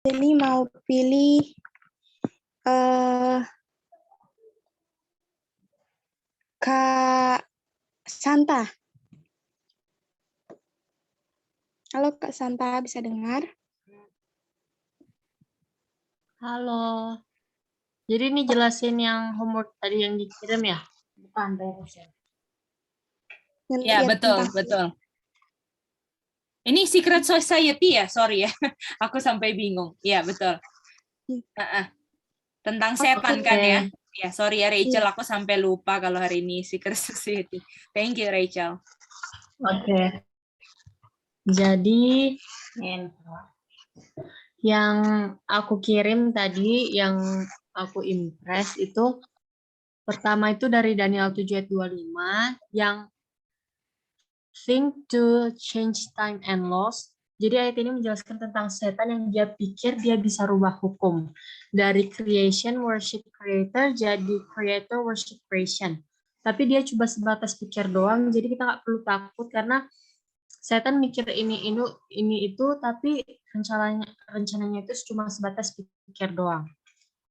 Sally mau pilih Kak Santa. Halo Kak Santa, bisa dengar? Halo. Jadi ini jelasin yang homework tadi yang dikirim ya? Bukan, Ya, betul, tentang betul. Ini Secret Society ya? Sorry ya. Aku sampai bingung. Ya, betul. Tentang setan kan ya? Ya, sorry ya Rachel, aku sampai lupa kalau hari ini Secret Society. Thank you Rachel. Oke. Jadi yang aku kirim tadi, yang aku impress itu pertama itu dari Daniel 7 ayat 25 yang think to change time and laws. Jadi ayat ini menjelaskan tentang setan yang dia pikir dia bisa rubah hukum. Dari creation worship creator jadi creator worship creation. Tapi dia coba sebatas pikir doang, jadi kita nggak perlu takut karena setan mikir ini itu, tapi rencananya itu cuma sebatas pikir doang.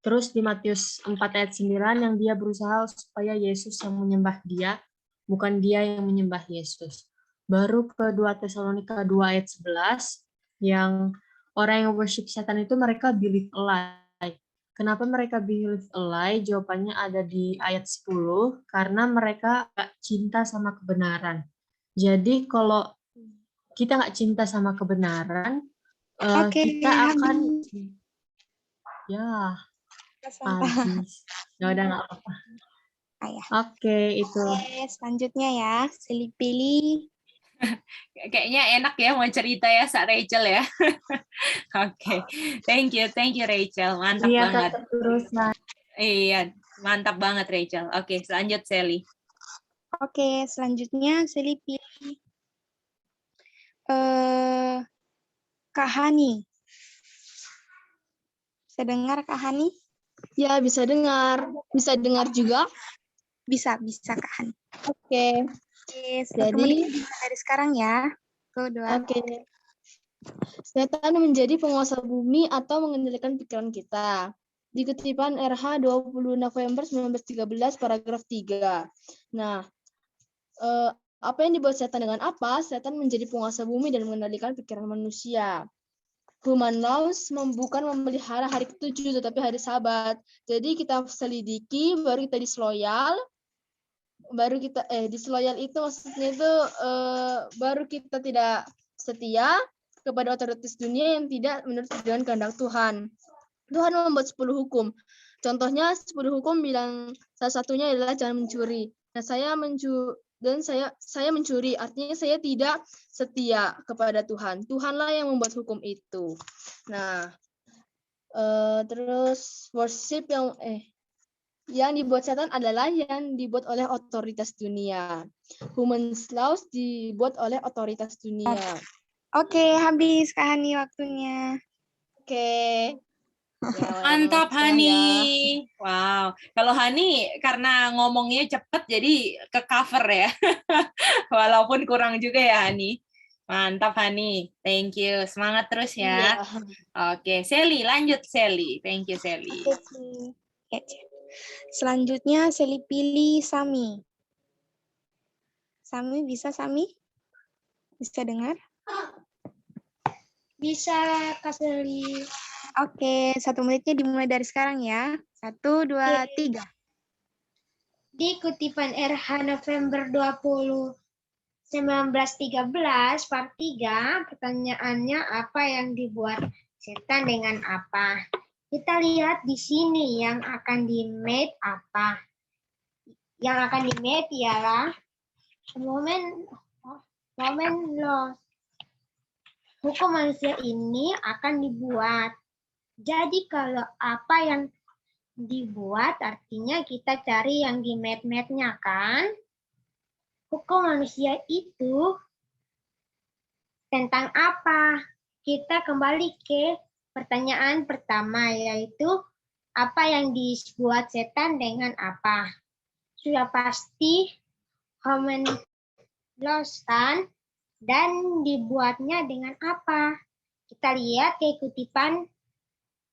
Terus di Matius 4 ayat 9 yang dia berusaha supaya Yesus yang menyembah dia, bukan dia yang menyembah Yesus. Baru ke 2 Tesalonika 2 ayat 11 yang orang yang worship setan itu mereka believe a lie. Kenapa mereka believe a lie? Jawabannya ada di ayat 10, karena mereka gak cinta sama kebenaran. Jadi kalau kita nggak cinta sama kebenaran, kita akan ya habis. Ya udah nggak apa-apa. Oke, itu. Oke, selanjutnya ya, Sally pilih. Kayaknya enak ya mau cerita ya Kak Rachel ya. Oke. Thank you Rachel. Mantap banget. Iya, mantap banget Rachel. Oke, lanjut Sally. Oke, selanjutnya Sally pilih Kak Hani. Bisa dengar Kak Hani? Ya, bisa dengar. Bisa dengar juga? Bisa Kak Hani. Oke. Jadi dari sekarang ya. Oke. Setan menjadi penguasa bumi atau mengendalikan pikiran kita. Di kutipan RH 20 November 1913 paragraf 3. Nah, apa yang dibuat setan dengan apa? Setan menjadi penguasa bumi dan mengendalikan pikiran manusia. Human laws bukan memelihara hari ketujuh, tetapi hari Sabat. Jadi kita selidiki, baru kita disloyal. Baru kita disloyal itu maksudnya itu baru kita tidak setia kepada otoritas dunia yang tidak menurut dengan kehendak Tuhan. Tuhan membuat 10 hukum. Contohnya 10 hukum bilang salah satunya adalah jangan mencuri. Nah, saya mencuri, artinya saya tidak setia kepada Tuhan. Tuhanlah yang membuat hukum itu. Nah, terus worship yang dibuat setan adalah yang dibuat oleh otoritas dunia. Human laws dibuat oleh otoritas dunia. Oke, habis Kak Hani waktunya. Oke. Mantap Hani. Wow. Kalau Hani karena ngomongnya cepet jadi ke cover ya. Walaupun kurang juga ya Hani. Mantap Hani. Thank you. Semangat terus ya. Oke, Sally lanjut Sally. Thank you Sally. Selanjutnya Sally pilih Sami. Sami bisa Sami? Bisa dengar? Bisa Kak Sally. Oke, 1 menitnya dimulai dari sekarang ya. 1, 2, 3. Di kutipan RH November 20 1913 part 3, pertanyaannya apa yang dibuat setan dengan apa? Kita lihat di sini yang akan di-mate apa? Yang akan di-mate ialah moment loss. Hukum manusia ini akan dibuat. Jadi kalau apa yang dibuat artinya kita cari yang di mate-mate-nya kan? Hukum manusia itu tentang apa? Kita kembali ke pertanyaan pertama, yaitu apa yang dibuat setan dengan apa? Sudah pasti human loss kan? Dan dibuatnya dengan apa? Kita lihat ke kutipan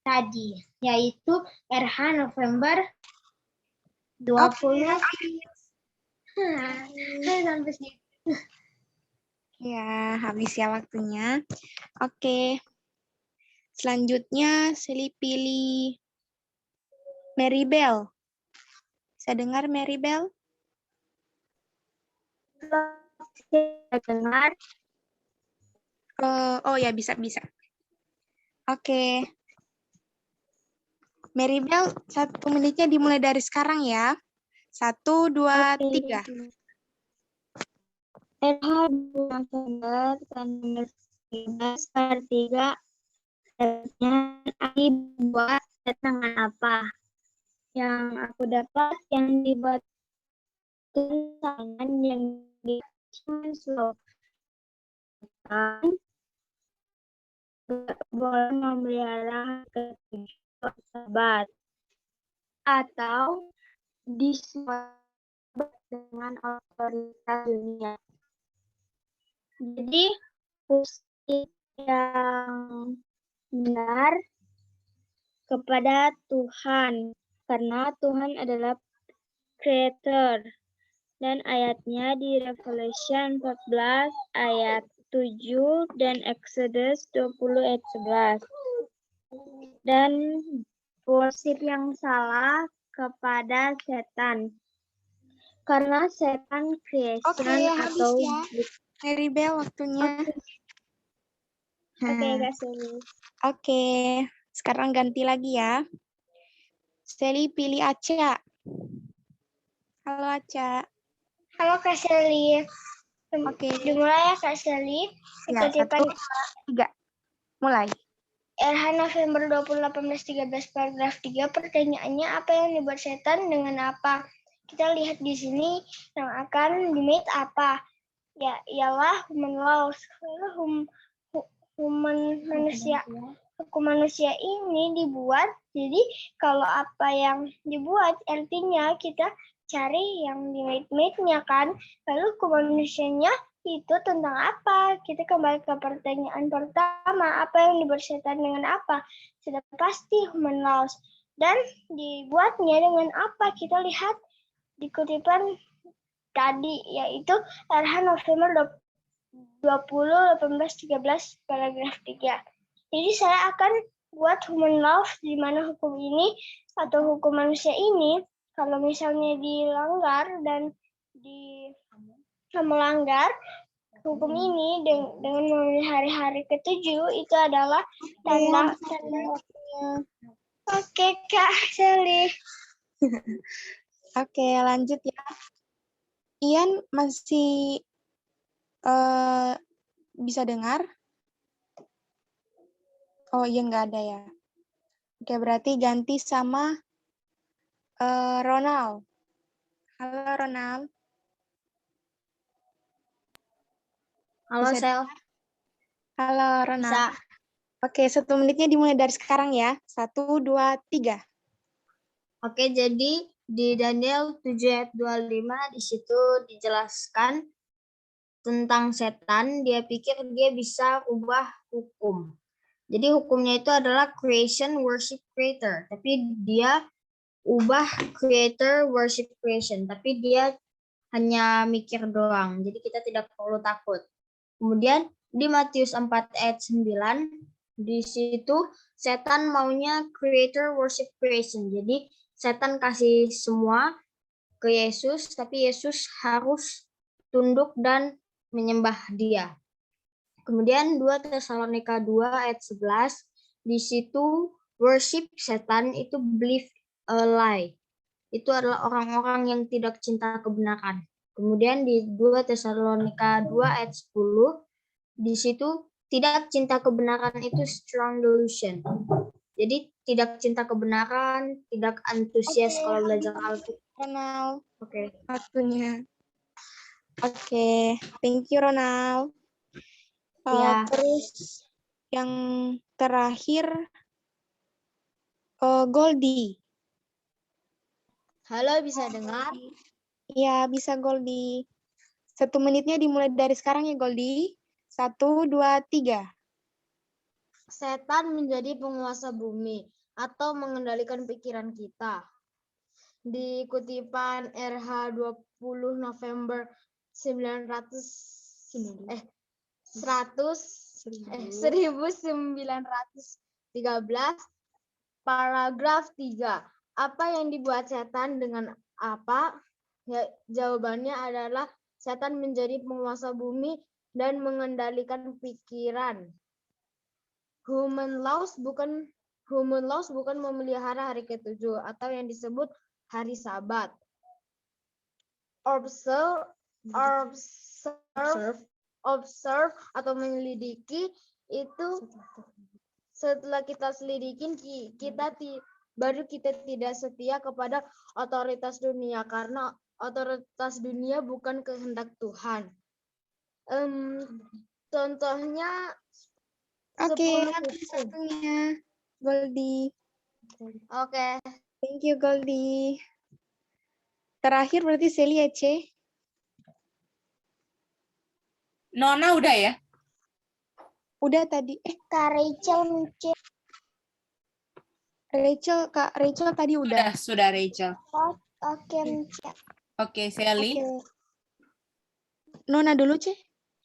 tadi, yaitu RH November 20. Sampai sini. Ya, habis ya waktunya. Oke. Selanjutnya, Sally pilih Maribel. Bisa dengar Maribel? Dengar. Oh ya, bisa. Oke. Maribel, 1 menitnya dimulai dari sekarang ya. 1, 2, 3. RH November 2013 dibuat dengan apa? Yang aku dapat yang dibuat tangan yang boleh memelihara ketujuh sahabat atau disebut dengan otoritas dunia. Jadi positif yang benar kepada Tuhan karena Tuhan adalah creator. Dan ayatnya di Revelation 14 ayat 7 dan Exodus 20 ayat 11. Dan worship yang salah kepada setan. Karena setan creation Oke, habis atau ya. Maribel, waktunya. Oke, Kak Sally. Oke, sekarang ganti lagi ya. Sally pilih Aca. Halo Aca. Halo Kak Sally. Oke. Dimulai ya Kak Sally. Ya, 1, 2, 3. Mulai. RH November 2018-13 paragraf 3 pertanyaannya apa yang dibuat setan dengan apa? Kita lihat di sini yang akan dimate apa? Ya, ialah human laws. Hukum manusia ini dibuat, jadi kalau apa yang dibuat artinya kita cari yang di mate-nya kan. Lalu hukum manusianya itu tentang apa? Kita kembali ke pertanyaan pertama, apa yang dibuat setan dengan apa? Sudah pasti human laws. Dan dibuatnya dengan apa? Kita lihat di kutipan tadi, yaitu RH November 2018-13 paragraf 3. Jadi saya akan buat human laws di mana hukum ini atau hukum manusia ini kalau misalnya dilanggar dan melanggar hukum ini dengan memenuhi hari-hari ke-7 itu adalah tanda. Oke Kak Sally. Oke, lanjut ya. Ian masih bisa dengar? Oh, iya nggak ada ya. Oke, berarti ganti sama Ronald. Halo Ronald. Halo Bisa Sel. Halo Ronald. Oke, 1 menitnya dimulai dari sekarang ya. 1, 2, 3. Oke, jadi di Daniel 7 ayat 25 di situ dijelaskan tentang setan. Dia pikir dia bisa ubah hukum. Jadi hukumnya itu adalah creation worship creator. Tapi dia ubah creator worship creation. Tapi dia hanya mikir doang. Jadi kita tidak perlu takut. Kemudian di Matius 4 ayat 9 di situ setan maunya creator worship creation. Jadi setan kasih semua ke Yesus, tapi Yesus harus tunduk dan menyembah dia. Kemudian 2 Tesalonika 2 ayat 11, di situ worship setan itu believe a lie. Itu adalah orang-orang yang tidak cinta kebenaran. Kemudian di 2 Tesalonika 2 ayat 10, di situ tidak cinta kebenaran itu strong delusion. Jadi tidak cinta kebenaran, tidak antusias kalau belajar Alkitab. Ronald. Oke. Waktunya. Oke, thank you Ronald. Ya. Terus yang terakhir Goldie. Halo, bisa dengar? Iya, bisa Goldie. 1 menitnya dimulai dari sekarang ya Goldie. 1, 2, 3. setan menjadi penguasa bumi atau mengendalikan pikiran kita. Di kutipan RH 20 November 1913, paragraf 3. Apa yang dibuat setan dengan apa? Ya, jawabannya adalah setan menjadi penguasa bumi dan mengendalikan pikiran. Human laws bukan memelihara hari ke-7 atau yang disebut hari Sabat. Observe atau menyelidiki itu setelah kita selidikin baru kita tidak setia kepada otoritas dunia karena otoritas dunia bukan kehendak Tuhan. Contohnya Oke, 10 habis hukum. waktunya. Goldie. Oke. Thank you, Goldie. Terakhir berarti Sally ya, C. Nona udah ya? Udah tadi. Kak Rachel, Kak Rachel tadi udah. Sudah Rachel. oke, Oke, Sally. Oke. Nona dulu, C.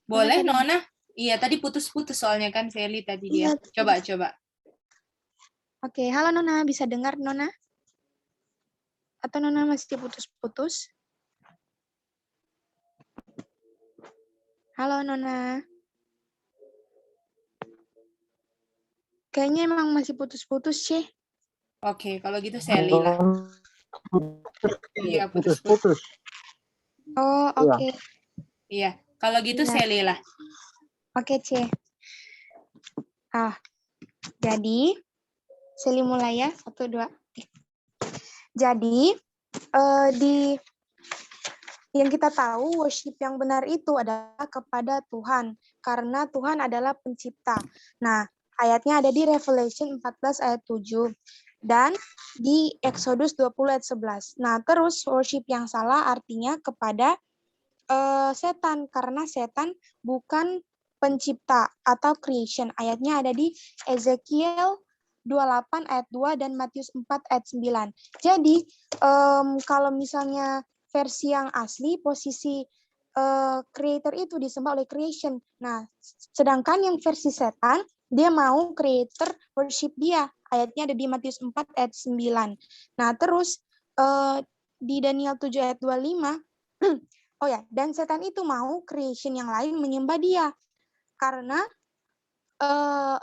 Boleh, Nona Nona? Iya, tadi putus-putus soalnya kan Sally tadi dia. Iya, Coba. Oke, halo Nona, bisa dengar Nona? Atau Nona masih putus-putus? Halo Nona. Kayaknya emang masih putus-putus sih. Oke, kalau gitu Sally lah. Iya, Putus-putus. Oh, oke. Iya, kalau gitu Nah. Sally lah. Oke, C. Jadi, Sally mulai ya. 1, 2. Jadi, yang kita tahu worship yang benar itu adalah kepada Tuhan. Karena Tuhan adalah pencipta. Nah, ayatnya ada di Revelation 14 ayat 7. Dan di Exodus 20 ayat 11. Nah, terus worship yang salah artinya kepada setan. Karena setan bukan pencipta atau creation. Ayatnya ada di Ezekiel 28 ayat 2 dan Matius 4 ayat 9. Jadi, kalau misalnya versi yang asli, posisi creator itu disembah oleh creation. Nah, sedangkan yang versi setan, dia mau creator worship dia. Ayatnya ada di Matius 4 ayat 9. Nah, terus di Daniel 7 ayat 25, oh ya, dan setan itu mau creation yang lain menyembah dia. Karena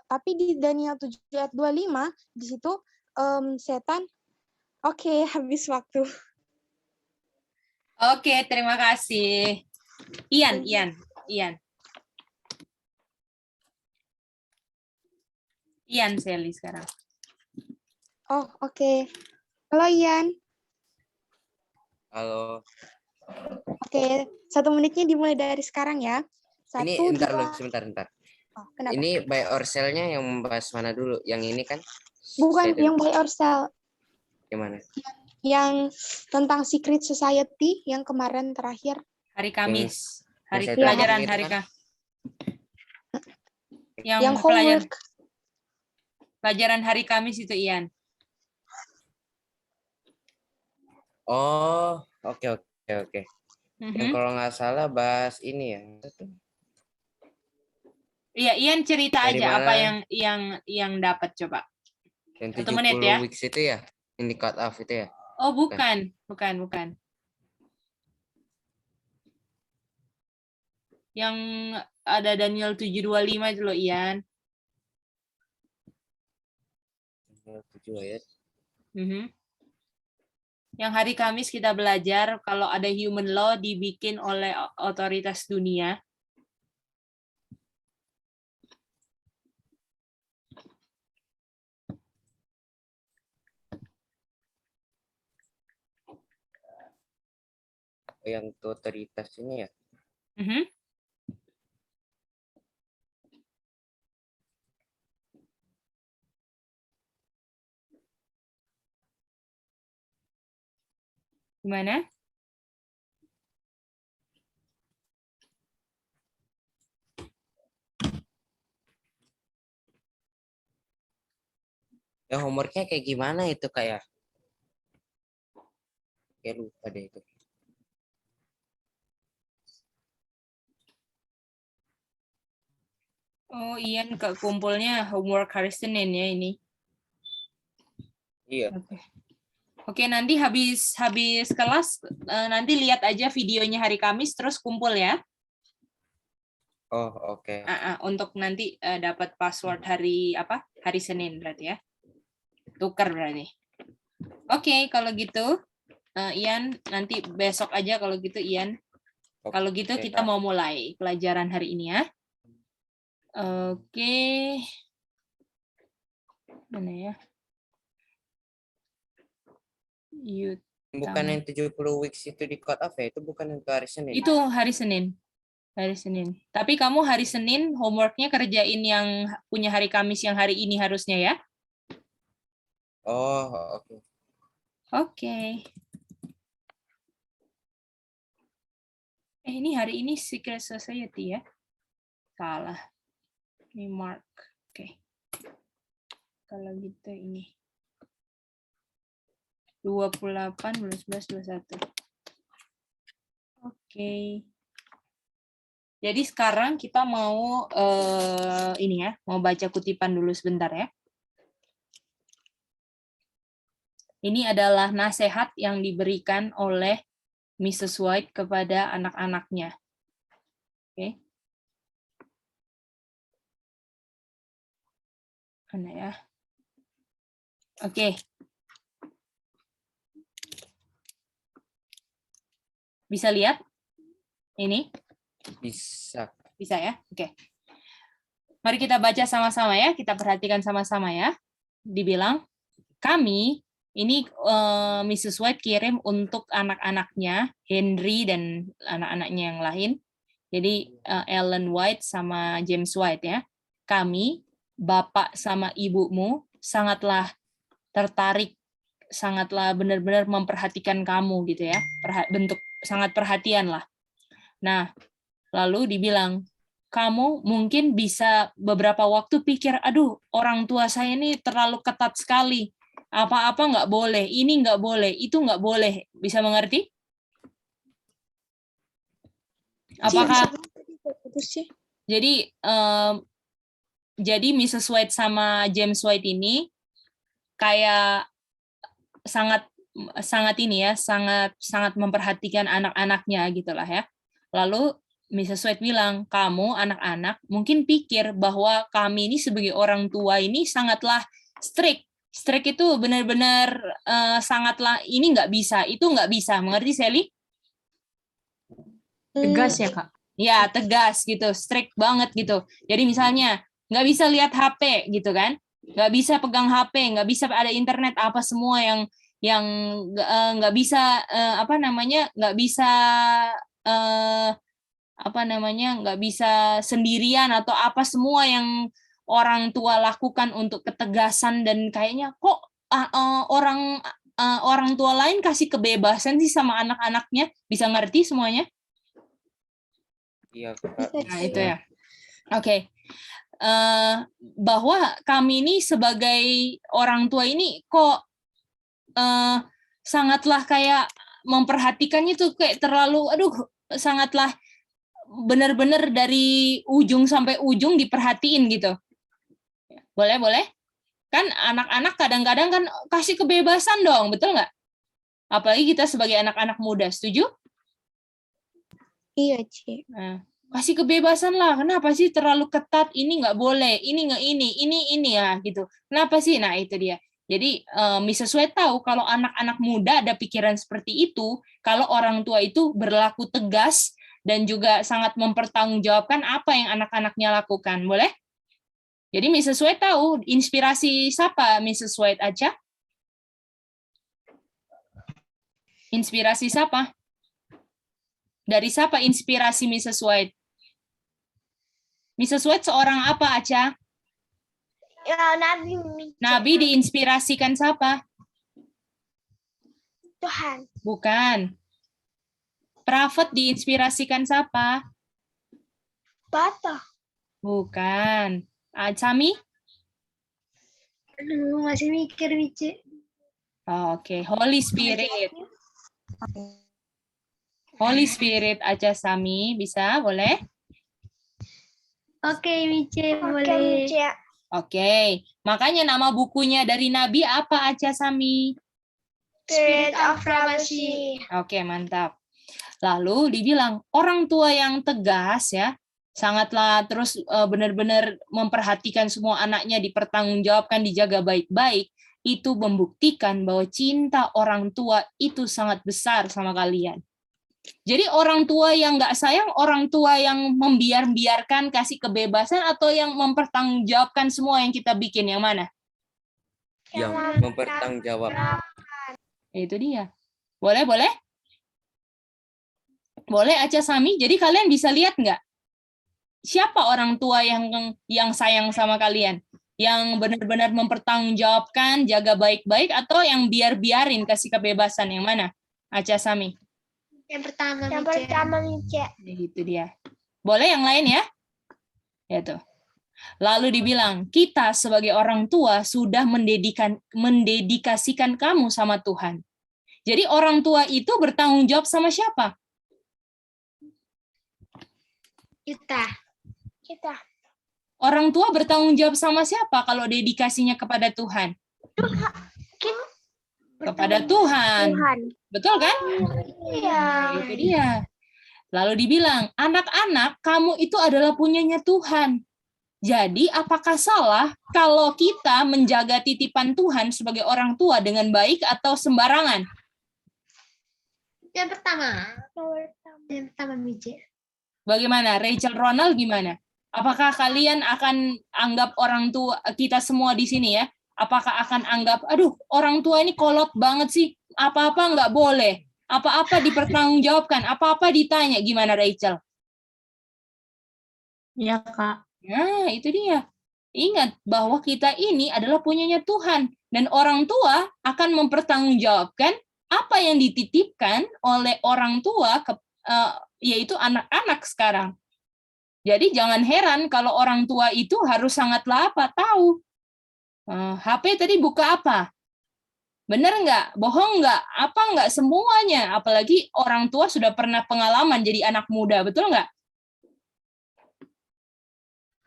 tapi di Daniel 7 ayat 25 di situ setan habis waktu. Oke, terima kasih. Ian. Ian Sally sekarang. Oh, oke. Halo Ian. Halo. Oke, 1 menitnya dimulai dari sekarang ya. 1, Ini 2. sebentar. Oh, kenapa? Ini buy or sell-nya yang membahas mana dulu? Yang ini kan? Bukan yang buy or sell. Gimana? Yang tentang Secret Society yang kemarin terakhir. Hari Kamis. Hari saya pelajaran tanya hari gitu kan? Yang homework. pelajaran hari Kamis itu Ian. Oh, oke. Yang Mhm. kalau nggak salah bahas ini ya. Iya, Ian cerita Dari aja mana? apa yang dapat coba. Yang 1 menit ya. 70 weeks itu ya? Ini cut off itu ya? Oh, bukan. Yang ada Daniel 7:25 itu loh, Ian. 7 ayat. Yang hari Kamis kita belajar kalau ada human law dibikin oleh otoritas dunia. Yang otoritas ini ya? Gimana? Ya homeworknya kayak gimana itu kayak? Kayak lupa deh itu. Oh, Ian ke kumpulnya homework hari Senin ya ini. Iya. Oke, nanti habis kelas nanti lihat aja videonya hari Kamis terus kumpul ya. Oh, oke. Untuk nanti dapat password hari Hari Senin berarti ya. Tukar berarti. Oke, kalau gitu Ian nanti besok aja kalau gitu Ian. Kalau gitu Oke, kita Kak. mau mulai pelajaran hari ini ya. Oke. Mana ya? Bukan yang 70 weeks itu di cut off ya? Itu bukan yang ke hari Senin. Itu hari Senin. Hari Senin. Tapi kamu hari Senin homeworknya kerjain yang punya hari Kamis yang hari ini harusnya ya. Oh, oke. Oke. Ini hari ini Secret Society ya. Salah. Ini Mark. Oke. Kalau gitu ini. 28, 11, 21. Oke. Jadi sekarang kita mau ini ya, mau baca kutipan dulu sebentar ya. Ini adalah nasihat yang diberikan oleh Mrs. White kepada anak-anaknya. Oke. Mana ya? Oke. Bisa lihat? Ini? Bisa. Bisa ya? Oke. Mari kita baca sama-sama ya. Kita perhatikan sama-sama ya. Dibilang, kami, ini Mrs. White kirim untuk anak-anaknya, Henry dan anak-anaknya yang lain. Jadi Ellen White sama James White ya. Kami, bapak sama ibumu, sangatlah tertarik, sangatlah benar-benar memperhatikan kamu gitu ya. Bentuk sangat perhatian lah. Nah, lalu dibilang, kamu mungkin bisa beberapa waktu pikir, aduh, orang tua saya ini terlalu ketat sekali. Apa-apa nggak boleh, ini nggak boleh, itu nggak boleh. Bisa mengerti? Apakah? Jadi Mrs. White sama James White ini kayak sangat ini ya, sangat memperhatikan anak-anaknya gitulah ya. Lalu Mrs. White bilang, kamu anak-anak mungkin pikir bahwa kami ini sebagai orang tua ini sangatlah strict. Strict itu benar-benar sangatlah ini nggak bisa, itu nggak bisa. Mengerti, Sally? Tegas ya, Kak? Ya, tegas gitu, strict banget gitu. Jadi misalnya nggak bisa lihat HP gitu kan, nggak bisa pegang HP, nggak bisa ada internet, apa semua yang nggak bisa nggak bisa nggak bisa sendirian atau apa semua yang orang tua lakukan untuk ketegasan dan kayaknya kok orang tua lain kasih kebebasan sih sama anak-anaknya, bisa ngerti semuanya? Iya, Kak. Nah, itu ya. Oke. Bahwa kami ini sebagai orang tua ini kok sangatlah kayak memperhatikannya tuh kayak terlalu, sangatlah benar-benar dari ujung sampai ujung diperhatiin gitu. Boleh? Kan anak-anak kadang-kadang kan kasih kebebasan dong, betul nggak? Apalagi kita sebagai anak-anak muda, setuju? Iya, Ci. Nah, kasih kebebasan lah. Kenapa sih terlalu ketat? Ini nggak boleh. Ini nggak ini ya gitu. Kenapa sih? Nah itu dia. Jadi Mrs. White tahu kalau anak-anak muda ada pikiran seperti itu, kalau orang tua itu berlaku tegas dan juga sangat mempertanggungjawabkan apa yang anak-anaknya lakukan. Boleh? Jadi Mrs. White tahu inspirasi siapa Mrs. White aja? Inspirasi siapa? Dari siapa inspirasi Mrs. White? Mrs. White seorang apa, Aca? Ya, Nabi. Nabi diinspirasikan siapa? Tuhan. Bukan. Prophet diinspirasikan siapa? Bata. Bukan. Sami? Aduh, masih mikir, Mice. Oke, Holy Spirit. Holy Spirit Aca Sami, bisa? Boleh? Oke, Mice, boleh. Oke, makanya nama bukunya dari Nabi apa Aca Sami? Spirit of Prophecy. Oke, mantap. Lalu dibilang orang tua yang tegas ya, sangatlah terus benar-benar memperhatikan semua anaknya, dipertanggungjawabkan, dijaga baik-baik, itu membuktikan bahwa cinta orang tua itu sangat besar sama kalian. Jadi orang tua yang nggak sayang, orang tua yang membiarkan, kasih kebebasan, atau yang mempertanggungjawabkan semua yang kita bikin, yang mana? Yang mempertanggungjawab. Itu dia. Boleh, boleh? Boleh Aca Sami, jadi kalian bisa lihat nggak? Siapa orang tua yang sayang sama kalian? Yang benar-benar mempertanggungjawabkan, jaga baik-baik, atau yang biarin, kasih kebebasan, yang mana? Aca Sami. Yang pertama, Mice. Itu dia. Boleh yang lain ya? Ya tuh. Lalu dibilang, kita sebagai orang tua sudah mendedikasikan kamu sama Tuhan. Jadi orang tua itu bertanggung jawab sama siapa? Kita. Orang tua bertanggung jawab sama siapa kalau dedikasinya kepada Tuhan? Kepada Tuhan. Betul kan? Iya. Itu dia. Lalu dibilang, anak-anak, kamu itu adalah punyanya Tuhan. Jadi, apakah salah kalau kita menjaga titipan Tuhan sebagai orang tua dengan baik atau sembarangan? Yang pertama, Mice. Bagaimana? Rachel Ronald gimana? Apakah kalian akan anggap orang tua, kita semua di sini ya, apakah akan anggap, aduh, orang tua ini kolot banget sih, apa-apa nggak boleh, apa-apa dipertanggungjawabkan, apa-apa ditanya, gimana Rachel? Ya, Kak. Nah, itu dia. Ingat bahwa kita ini adalah punyanya Tuhan, dan orang tua akan mempertanggungjawabkan apa yang dititipkan oleh orang tua, yaitu anak-anak sekarang. Jadi jangan heran kalau orang tua itu harus sangatlah tahu. HP tadi buka apa? Benar nggak? Bohong nggak? Apa nggak? Semuanya. Apalagi orang tua sudah pernah pengalaman jadi anak muda, betul nggak?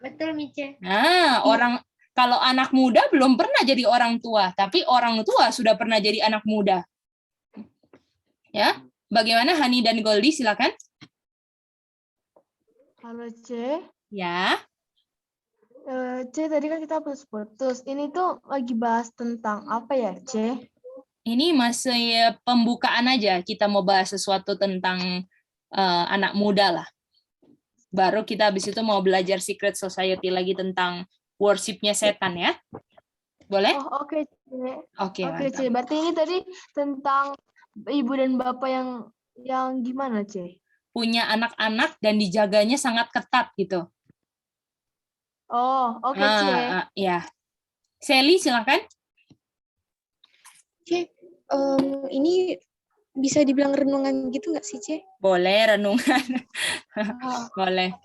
Betul, Mice. Nah, kalau anak muda belum pernah jadi orang tua, tapi orang tua sudah pernah jadi anak muda. Ya, bagaimana Hani dan Goldie? Silakan. Halo C. Ya. C, tadi kan kita putus-putus. Ini tuh lagi bahas tentang apa ya, C? Ini masih pembukaan aja. Kita mau bahas sesuatu tentang anak muda lah. Baru kita habis itu mau belajar Secret Society lagi tentang worship-nya setan ya. Boleh? Oh, oke, C. Oke, Oke, mantap. C. Berarti ini tadi tentang ibu dan bapak yang gimana, C? Punya anak-anak dan dijaganya sangat ketat gitu. Oh, oke, C. Ya. Sally, silakan. Ini bisa dibilang renungan gitu nggak sih, Ce? Boleh, renungan. Boleh.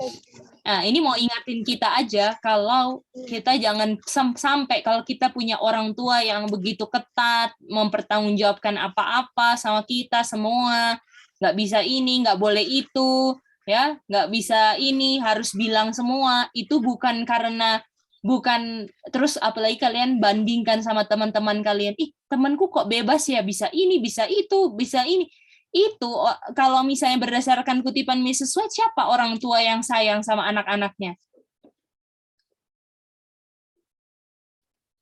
Nah, ini mau ingatin kita aja kalau kita jangan sampai kalau kita punya orang tua yang begitu ketat, mempertanggungjawabkan apa-apa sama kita semua, nggak bisa ini, nggak boleh itu, ya, nggak bisa ini, harus bilang semua. Itu bukan terus apalagi kalian bandingkan sama teman-teman kalian, temanku kok bebas ya, bisa ini, bisa itu, bisa ini. Itu kalau misalnya berdasarkan kutipan Mrs. White, siapa orang tua yang sayang sama anak-anaknya?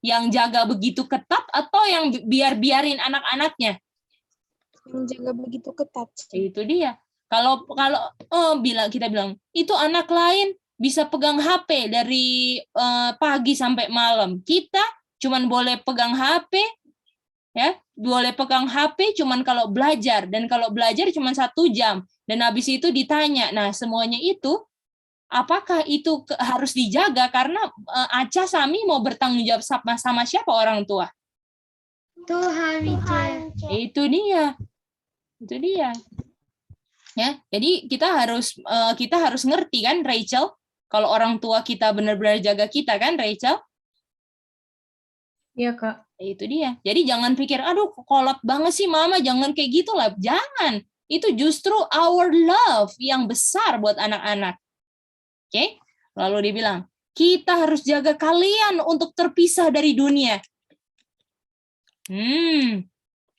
Yang jaga begitu ketat atau yang biarin anak-anaknya? Yang jaga begitu ketat. Itu dia. Kalau kita bilang itu anak lain bisa pegang HP dari pagi sampai malam. Kita cuman boleh pegang HP, ya, boleh pegang HP cuman kalau belajar, dan kalau belajar cuman 1 jam, dan habis itu ditanya. Nah, semuanya itu apakah itu harus dijaga karena Aca Sami mau bertanggung jawab sama siapa orang tua? Tuhan. Itu dia. Ya, jadi kita harus ngerti kan, Rachel, kalau orang tua kita benar-benar jaga kita kan, Rachel? Iya, Kak. Itu dia. Jadi jangan pikir, aduh kolot banget sih mama, jangan kayak gitu lah. Jangan. Itu justru our love yang besar buat anak-anak. Oke? Lalu dia bilang, kita harus jaga kalian untuk terpisah dari dunia.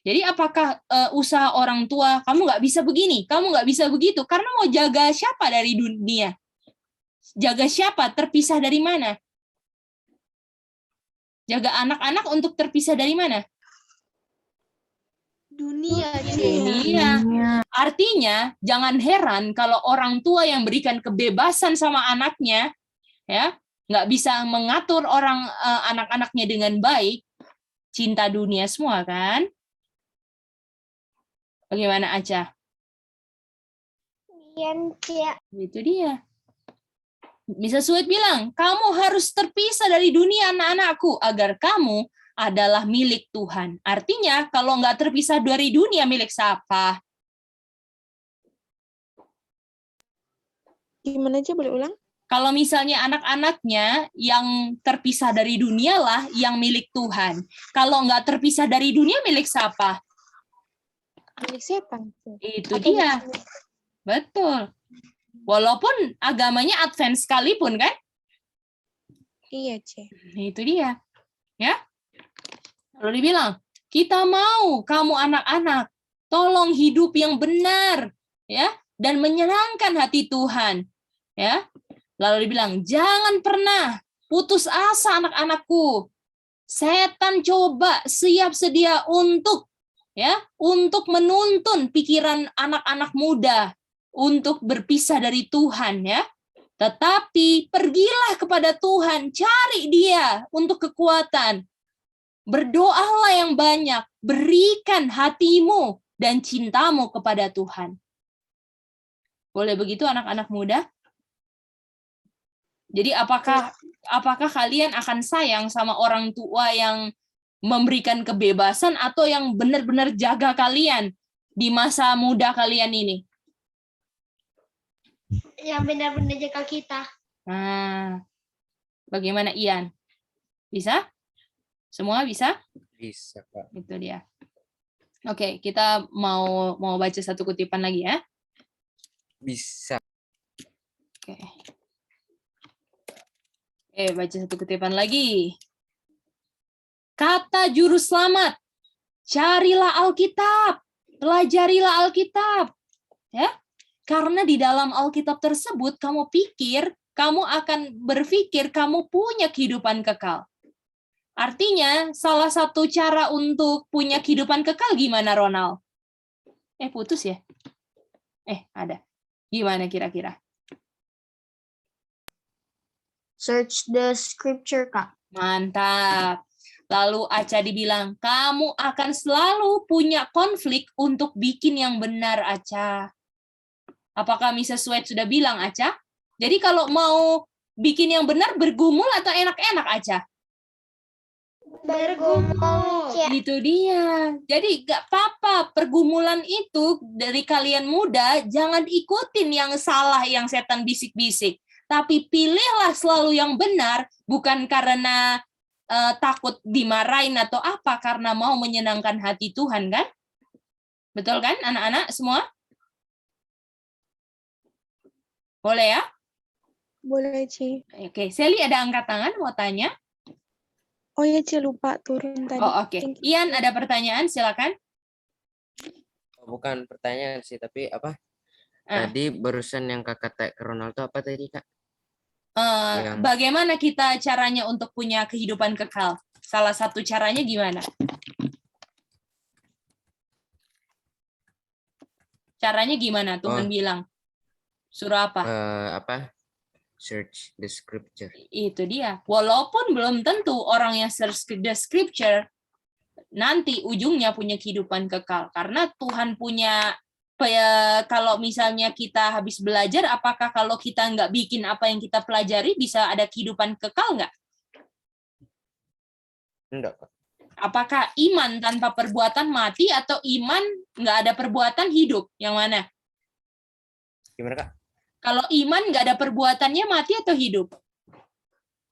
Jadi apakah usaha orang tua, kamu nggak bisa begini, kamu nggak bisa begitu, karena mau jaga siapa dari dunia? Jaga siapa? Terpisah dari mana? Jaga anak-anak untuk terpisah dari mana? Dunia. Dunia. Artinya, jangan heran kalau orang tua yang berikan kebebasan sama anaknya, ya, nggak bisa mengatur anak-anaknya dengan baik, cinta dunia semua kan? Bagaimana Aca? Iya. Itu dia. Bisa Sweet bilang, kamu harus terpisah dari dunia anak-anakku agar kamu adalah milik Tuhan. Artinya, kalau nggak terpisah dari dunia, milik siapa? Gimana aja, boleh ulang? Kalau misalnya anak-anaknya yang terpisah dari dunia lah yang milik Tuhan. Kalau nggak terpisah dari dunia, milik siapa? Milik setan. Itu dia. Betul. Walaupun agamanya Advent sekalipun kan? Iya, Ce. Itu dia. Ya. Lalu dibilang, kita mau kamu anak-anak tolong hidup yang benar, ya, dan menyenangkan hati Tuhan, ya. Lalu dibilang, jangan pernah putus asa anak-anakku. Setan coba siap sedia untuk menuntun pikiran anak-anak muda untuk berpisah dari Tuhan, ya. Tetapi pergilah kepada Tuhan, cari Dia untuk kekuatan. Berdoalah yang banyak, berikan hatimu dan cintamu kepada Tuhan. Boleh begitu anak-anak muda? Jadi apakah kalian akan sayang sama orang tua yang memberikan kebebasan atau yang benar-benar jaga kalian di masa muda kalian ini? Yang benar-benar jaga kita. Nah, bagaimana Ian? Bisa? Semua bisa? Bisa, Kak. Itu dia. Oke, kita mau baca satu kutipan lagi ya. Bisa. Oke. Baca satu kutipan lagi. Kata juru selamat, carilah Alkitab, pelajarilah Alkitab. Ya. Karena di dalam Alkitab tersebut kamu akan berpikir kamu punya kehidupan kekal. Artinya, salah satu cara untuk punya kehidupan kekal gimana, Ronald? Putus ya? Ada. Gimana kira-kira? Search the scripture, Kak. Mantap. Lalu Aca dibilang, kamu akan selalu punya konflik untuk bikin yang benar, Aca. Apakah Mrs. Sweat sudah bilang, Aca? Jadi kalau mau bikin yang benar, bergumul atau enak-enak, Aca? Bergumul. Itu dia. Jadi gak apa-apa, pergumulan itu dari kalian muda, jangan ikutin yang salah, yang setan bisik-bisik. Tapi pilihlah selalu yang benar, bukan karena takut dimarahin atau apa, karena mau menyenangkan hati Tuhan, kan? Betul kan, anak-anak semua? Boleh ya? Boleh, Ce. Oke, Sally ada angkat tangan, mau tanya? Oh ya, Ce, lupa turun tadi. Oh, oke. Ian, ada pertanyaan, silakan. Bukan pertanyaan sih, tapi apa? Tadi barusan yang kakak tanya ke Ronaldo apa tadi, Kak? Bagaimana kita caranya untuk punya kehidupan kekal? Salah satu caranya gimana? Caranya gimana? Tuhan bilang. Suruh apa? Search the scripture. Itu dia. Walaupun belum tentu orang yang search the scripture nanti ujungnya punya kehidupan kekal. Karena Tuhan punya, kalau misalnya kita habis belajar, apakah kalau kita nggak bikin apa yang kita pelajari bisa ada kehidupan kekal nggak? Enggak, Kak. Apakah iman tanpa perbuatan mati atau iman nggak ada perbuatan hidup? Yang mana? Gimana, Kak? Kalau iman nggak ada perbuatannya mati atau hidup?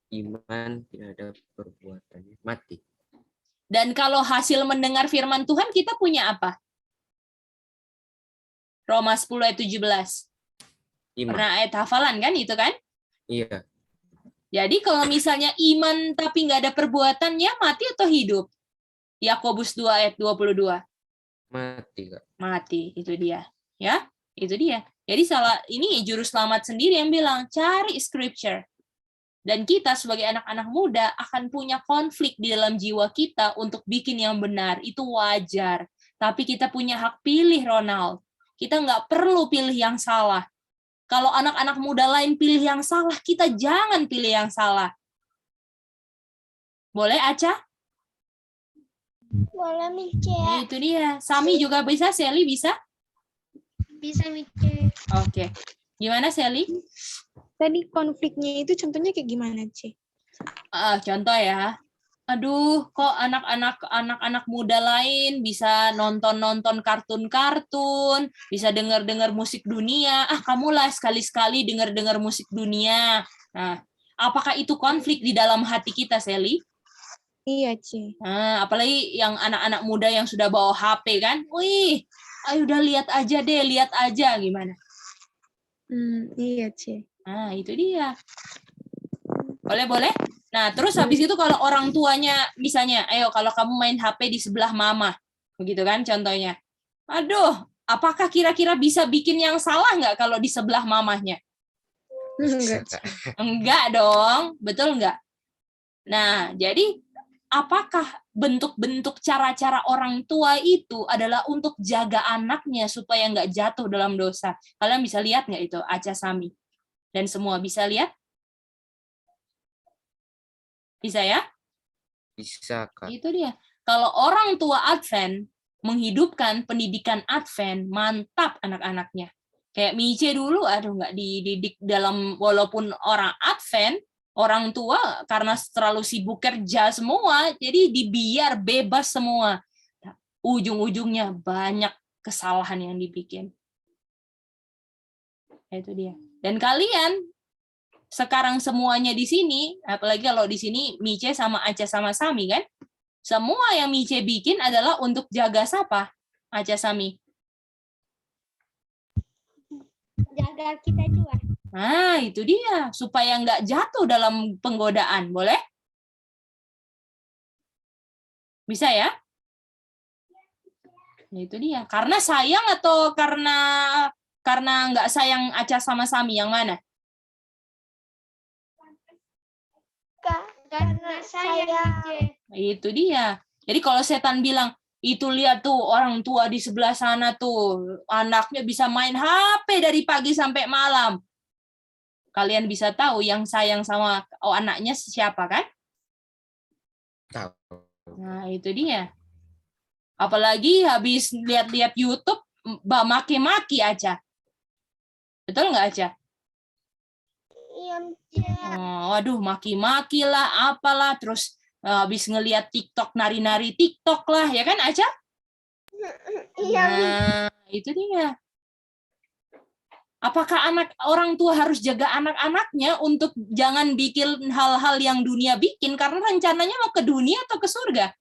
Iman tidak ada perbuatannya mati. Dan kalau hasil mendengar firman Tuhan, kita punya apa? Roma 10 ayat 17. Iman. Pernah ayat hafalan kan itu kan? Iya. Jadi kalau misalnya iman tapi nggak ada perbuatannya, mati atau hidup? Yakobus 2 ayat 22. Mati, Kak. Mati, itu dia. Ya, itu dia. Jadi ini juru selamat sendiri yang bilang, cari scripture. Dan kita sebagai anak-anak muda akan punya konflik di dalam jiwa kita untuk bikin yang benar. Itu wajar. Tapi kita punya hak pilih, Ronald. Kita nggak perlu pilih yang salah. Kalau anak-anak muda lain pilih yang salah, kita jangan pilih yang salah. Boleh, Aca? Boleh, Mice. Itu dia. Sami juga bisa, Sally bisa? Bisa, Mice. Oke. Gimana, Sally? Tadi konfliknya itu contohnya kayak gimana, Ci? Contoh ya. Aduh, kok anak-anak muda lain bisa nonton kartun-kartun, bisa dengar musik dunia. Kamulah sekali-sekali dengar musik dunia. Nah, apakah itu konflik di dalam hati kita, Sally? Iya, Ci. Nah, apalagi yang anak-anak muda yang sudah bawa HP kan. Wih, ayo udah lihat aja gimana? Iya, Ci. Nah, itu dia. Boleh. Nah, terus habis itu kalau orang tuanya, misalnya, ayo kalau kamu main HP di sebelah mama, begitu kan contohnya. Aduh, apakah kira-kira bisa bikin yang salah nggak kalau di sebelah mamahnya? Enggak. Enggak dong, betul nggak? Nah, jadi apakah bentuk-bentuk cara-cara orang tua itu adalah untuk jaga anaknya supaya nggak jatuh dalam dosa? Kalian bisa lihat nggak itu, Aca, Sami? Dan semua bisa lihat? Bisa ya? Bisa, Kak. Itu dia. Kalau orang tua Advent menghidupkan pendidikan Advent, mantap anak-anaknya. Kayak Mice dulu, aduh nggak dididik dalam, walaupun orang Advent, orang tua karena terlalu sibuk kerja semua, jadi dibiar bebas semua. Ujung-ujungnya banyak kesalahan yang dibikin. Itu dia. Dan kalian sekarang semuanya di sini, apalagi kalau di sini Mice sama Aca sama Sami kan, semua yang Mice bikin adalah untuk jaga siapa? Aca, Sami. Jaga kita juga. Nah, itu dia, supaya nggak jatuh dalam penggodaan, boleh? Bisa ya? Itu dia. Karena sayang atau karena nggak sayang Aca sama Sami, yang mana? Karena saya. Itu dia. Jadi kalau setan bilang, itu lihat tuh orang tua di sebelah sana tuh, anaknya bisa main HP dari pagi sampai malam. Kalian bisa tahu yang sayang sama anaknya siapa kan? Tahu. Nah, itu dia. Apalagi habis lihat-lihat YouTube, maki-maki Aca. Betul nggak, Aca? Iya, Waduh, maki-maki lah, apalah, terus habis ngelihat TikTok, nari-nari TikTok lah, ya kan, Aca? Iya. Nah, itu dia. Apakah orang tua harus jaga anak-anaknya untuk jangan bikin hal-hal yang dunia bikin, karena rencananya mau ke dunia atau ke surga?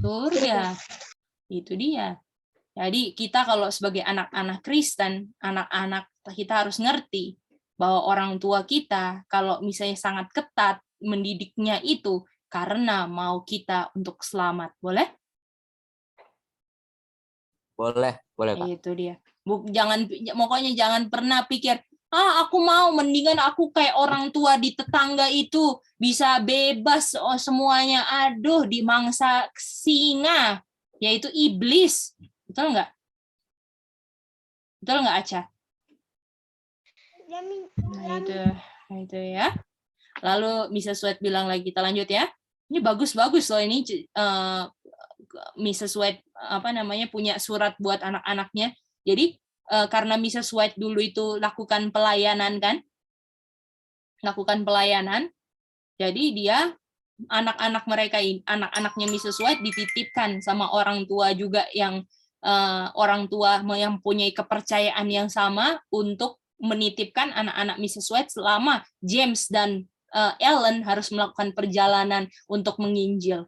Surga. Itu dia. Jadi kita kalau sebagai anak-anak Kristen, anak-anak kita harus ngerti bahwa orang tua kita kalau misalnya sangat ketat mendidiknya itu karena mau kita untuk selamat. Boleh? Boleh, Kak. Itu dia. Pokoknya jangan pernah pikir, aku mau mendingan aku kayak orang tua di tetangga itu bisa bebas semuanya. Aduh, dimangsa singa, yaitu iblis. Betul nggak? Betul nggak, Aca? Nah, itu ya. Lalu Mrs. White bilang lagi, kita lanjut ya. Ini bagus-bagus loh ini. Mrs. White punya surat buat anak-anaknya. Jadi karena Mrs. White dulu itu lakukan pelayanan kan, jadi dia anak-anaknya Mrs. White dititipkan sama orang tua juga yang orang tua yang mempunyai kepercayaan yang sama untuk menitipkan anak-anak Mrs. White selama James dan Ellen harus melakukan perjalanan untuk menginjil.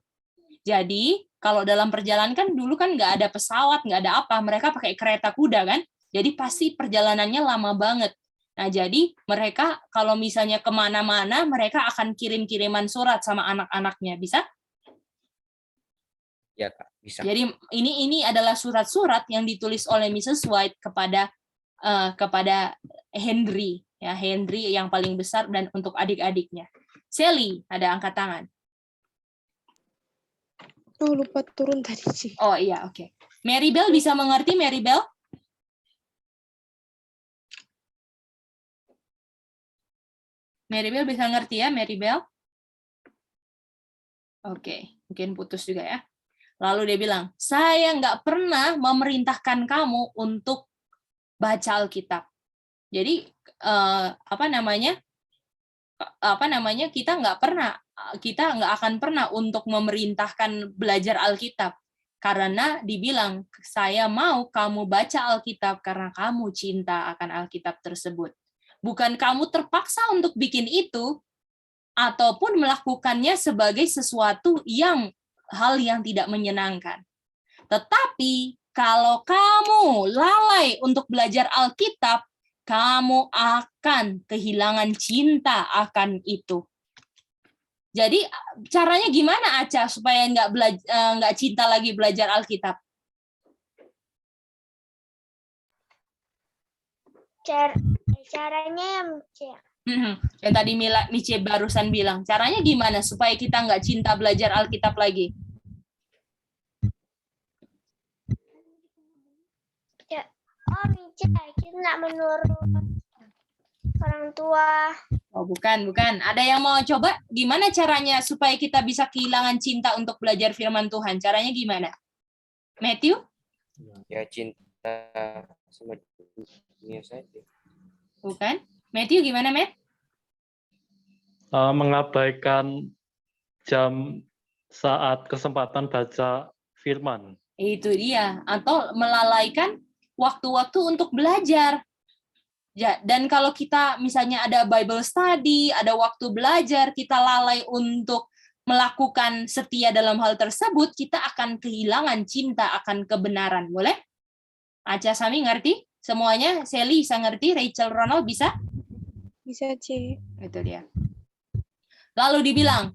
Jadi kalau dalam perjalanan kan dulu kan nggak ada pesawat, nggak ada apa, mereka pakai kereta kuda kan, jadi pasti perjalanannya lama banget. Nah jadi mereka kalau misalnya kemana-mana mereka akan kirim-kiriman surat sama anak-anaknya, bisa? Ya Kak, bisa. Jadi ini adalah surat-surat yang ditulis oleh Mrs. White kepada Henry, ya Henry yang paling besar dan untuk adik-adiknya. Sally ada angkat tangan. Oh, lupa turun tadi sih. Oh iya, oke. Mary Bell bisa mengerti, Mary Bell? Mary Bell bisa ngerti ya, Mary Bell? Oke, mungkin putus juga ya. Lalu dia bilang, saya nggak pernah memerintahkan kamu untuk baca Alkitab. Jadi kita nggak akan pernah untuk memerintahkan belajar Alkitab, karena dibilang saya mau kamu baca Alkitab karena kamu cinta akan Alkitab tersebut. Bukan kamu terpaksa untuk bikin itu ataupun melakukannya sebagai sesuatu hal yang tidak menyenangkan. Tetapi kalau kamu lalai untuk belajar Alkitab, kamu akan kehilangan cinta akan itu. Jadi caranya gimana Aca supaya nggak cinta lagi belajar Alkitab? Caranya Yang tadi Mice barusan bilang, caranya gimana supaya kita nggak cinta belajar Alkitab lagi? Mice nggak menurut orang tua. Oh bukan. Ada yang mau coba? Gimana caranya supaya kita bisa kehilangan cinta untuk belajar firman Tuhan? Caranya gimana? Matthew? Ya cinta sama dunia saja. Bukan. Matthew gimana, Matt? Mengabaikan jam saat kesempatan baca firman. Itu dia. Atau melalaikan waktu-waktu untuk belajar. Ya, dan kalau kita misalnya ada Bible study, ada waktu belajar, kita lalai untuk melakukan setia dalam hal tersebut, kita akan kehilangan cinta akan kebenaran. Boleh? Aca Sami ngerti? Semuanya? Sally bisa ngerti? Rachel Ronald bisa? Bisa, C. Itu dia. Lalu dibilang,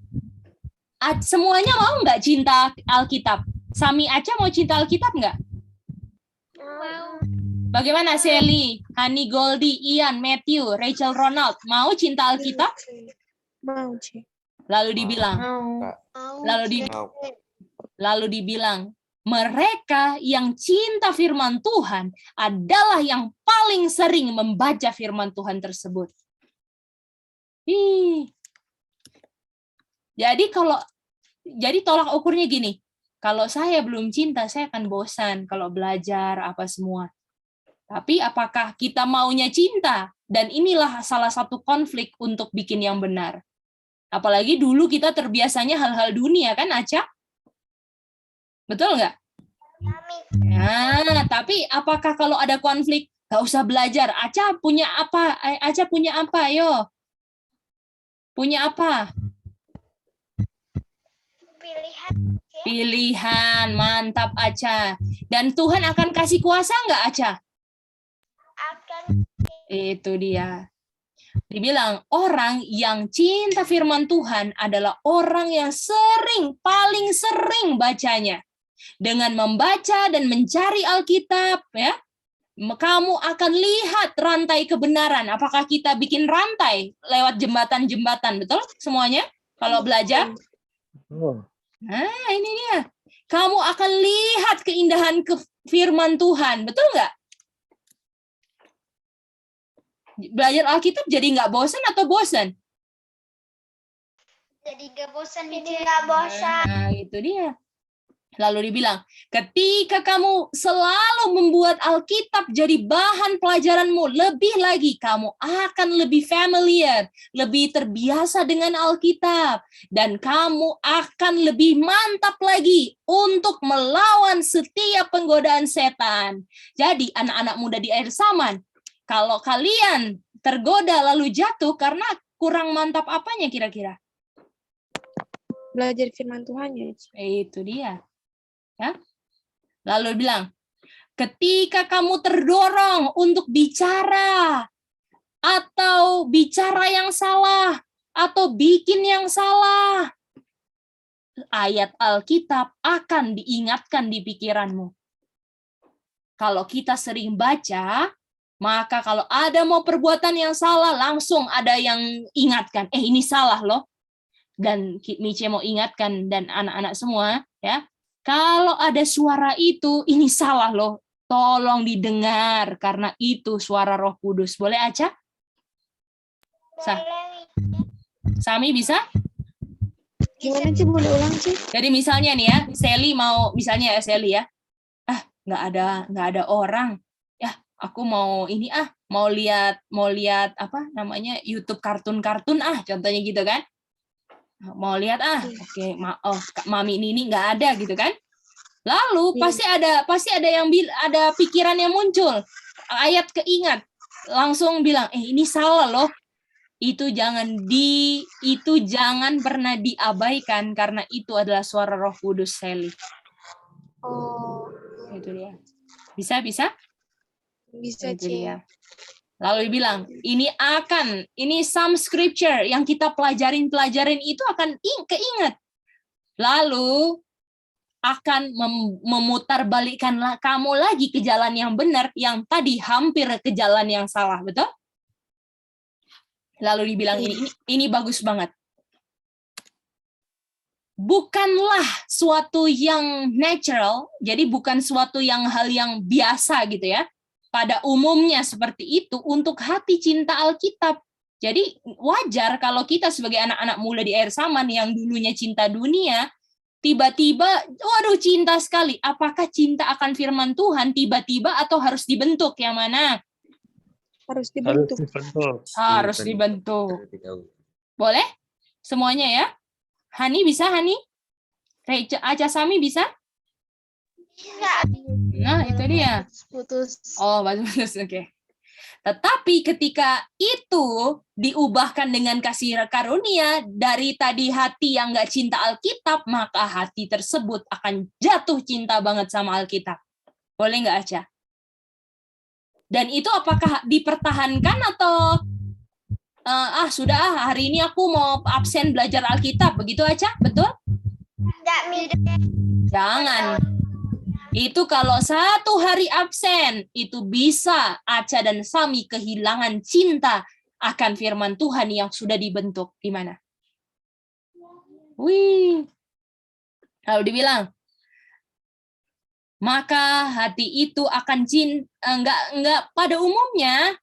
semuanya mau nggak cinta Alkitab? Sami Aca mau cinta Alkitab nggak? Mau. Bagaimana Sally, Hani Goldie, Ian, Matthew, Rachel Ronald, mau cinta Alkitab? Mau, C. Lalu dibilang, lalu dibilang, mereka yang cinta firman Tuhan adalah yang paling sering membaca firman Tuhan tersebut. Jadi tolak ukurnya gini, kalau saya belum cinta, saya akan bosan kalau belajar apa semua. Tapi apakah kita maunya cinta? Dan inilah salah satu konflik untuk bikin yang benar. Apalagi dulu kita terbiasanya hal-hal dunia, kan Aca? Betul nggak? Nah, tapi apakah kalau ada konflik, nggak usah belajar. Aca punya apa? Aca punya apa? Ayo. Punya apa? Pilihan. Mantap, Aca. Dan Tuhan akan kasih kuasa nggak, Aca? Itu dia. Dibilang orang yang cinta firman Tuhan adalah orang yang paling sering bacanya. Dengan membaca dan mencari Alkitab, ya, kamu akan lihat rantai kebenaran. Apakah kita bikin rantai lewat jembatan-jembatan, betul semuanya? Kalau belajar? Nah, ini dia. Kamu akan lihat keindahan firman Tuhan, betul nggak? Belajar Alkitab jadi nggak bosan atau bosan? Jadi nggak bosan. Nah, itu dia. Lalu dibilang, ketika kamu selalu membuat Alkitab jadi bahan pelajaranmu, lebih lagi kamu akan lebih familiar, lebih terbiasa dengan Alkitab, dan kamu akan lebih mantap lagi untuk melawan setiap penggodaan setan. Jadi anak-anak muda di akhir zaman, kalau kalian tergoda lalu jatuh karena kurang mantap apanya kira-kira? Belajar firman Tuhan ya. Itu dia. Ya. Lalu bilang, ketika kamu terdorong untuk bicara atau bicara yang salah atau bikin yang salah, ayat Alkitab akan diingatkan di pikiranmu. Kalau kita sering baca, maka kalau ada mau perbuatan yang salah, langsung ada yang ingatkan, ini salah loh. Dan Miche mau ingatkan, dan anak-anak semua, ya, kalau ada suara itu, ini salah loh. Tolong didengar, karena itu suara Roh Kudus. Boleh, Aca? Sami bisa? Gimana sih, boleh ulang sih? Jadi misalnya nih ya, Sally mau, misalnya ya Sally ya, nggak ada orang, ya aku mau ini mau lihat apa namanya YouTube kartun-kartun contohnya gitu kan, mau lihat oke, Mami ini nggak ada gitu kan, lalu pasti ada yang ada pikiran yang muncul, ayat keingat, langsung bilang ini salah loh. Itu jangan pernah diabaikan, karena itu adalah suara Roh Kudus, Sally. Oh, Itu dia. Bisa? bisa, Itu Ci. dia. Lalu bilang, ini some scripture yang kita pelajarin itu akan keingat. Lalu akan memutarbalikkan kamu lagi ke jalan yang benar, yang tadi hampir ke jalan yang salah, betul? Lalu dibilang ini bagus banget. Bukanlah suatu yang natural, jadi bukan suatu hal yang biasa gitu ya. Pada umumnya seperti itu untuk hati cinta Alkitab. Jadi wajar kalau kita sebagai anak-anak muda di air Saman yang dulunya cinta dunia, tiba-tiba, waduh cinta sekali. Apakah cinta akan firman Tuhan tiba-tiba atau harus dibentuk? Yang mana? Harus dibentuk. Harus dibentuk. Boleh? Semuanya ya? Hani bisa, Hani? Aca Sami bisa? Bisa. Nah, itu dia. Putus. Oh, putus, oke. Tetapi ketika itu diubahkan dengan kasih karunia dari tadi hati yang nggak cinta Alkitab, maka hati tersebut akan jatuh cinta banget sama Alkitab. Boleh nggak, Aca? Dan itu apakah dipertahankan atau sudah hari ini aku mau absen belajar Alkitab, begitu Aca? Betul? Jangan. Itu kalau 1 hari absen, itu bisa Aca dan Sami kehilangan cinta akan firman Tuhan yang sudah dibentuk. Gimana? Wih. Lalu dibilang, maka hati itu akan enggak pada umumnya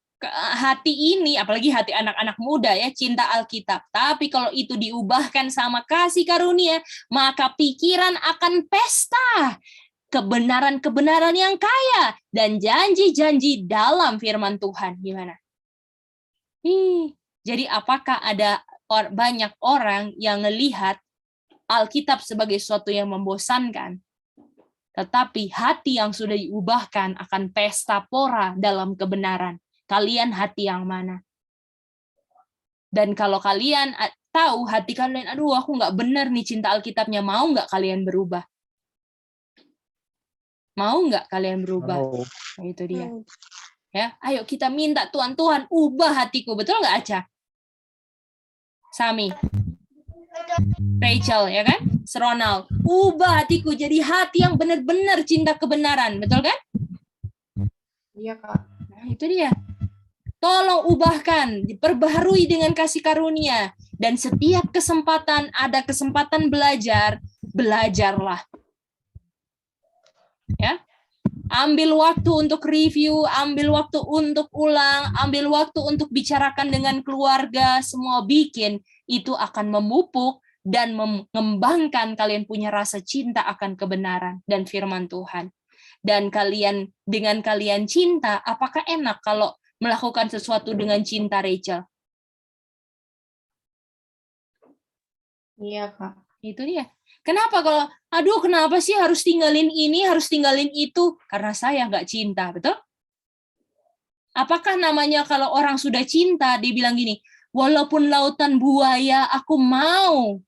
hati ini, apalagi hati anak-anak muda ya, cinta Alkitab. Tapi kalau itu diubahkan sama kasih karunia, maka pikiran akan pesta kebenaran-kebenaran yang kaya dan janji-janji dalam firman Tuhan. Gimana? Jadi apakah ada banyak orang yang melihat Alkitab sebagai sesuatu yang membosankan? Tetapi hati yang sudah diubahkan akan pesta pora dalam kebenaran. Kalian hati yang mana? Dan kalau kalian tahu hati kalian, aduh aku nggak benar nih cinta Alkitabnya, mau nggak kalian berubah? Mau nggak kalian berubah? Nah, itu dia. Ya, ayo kita minta Tuhan, ubah hatiku. Betul nggak, Aca? Sami? Rachel, ya kan? Ronald, ubah hatiku jadi hati yang benar-benar cinta kebenaran, betul kan? Iya, Kak. Nah, itu dia. Tolong ubahkan, diperbaharui dengan kasih karunia, dan setiap kesempatan ada kesempatan belajar, belajarlah. Ya. Ambil waktu untuk review, ambil waktu untuk ulang, ambil waktu untuk bicarakan dengan keluarga, semua bikin, itu akan memupuk dan mengembangkan kalian punya rasa cinta akan kebenaran dan firman Tuhan. Dan dengan kalian cinta, apakah enak kalau melakukan sesuatu dengan cinta, Rachel? Iya, Kak. Itu dia. Kenapa kenapa sih harus tinggalin ini, harus tinggalin itu? Karena saya nggak cinta, betul? Apakah namanya kalau orang sudah cinta, dibilang gini, walaupun lautan buaya, aku mau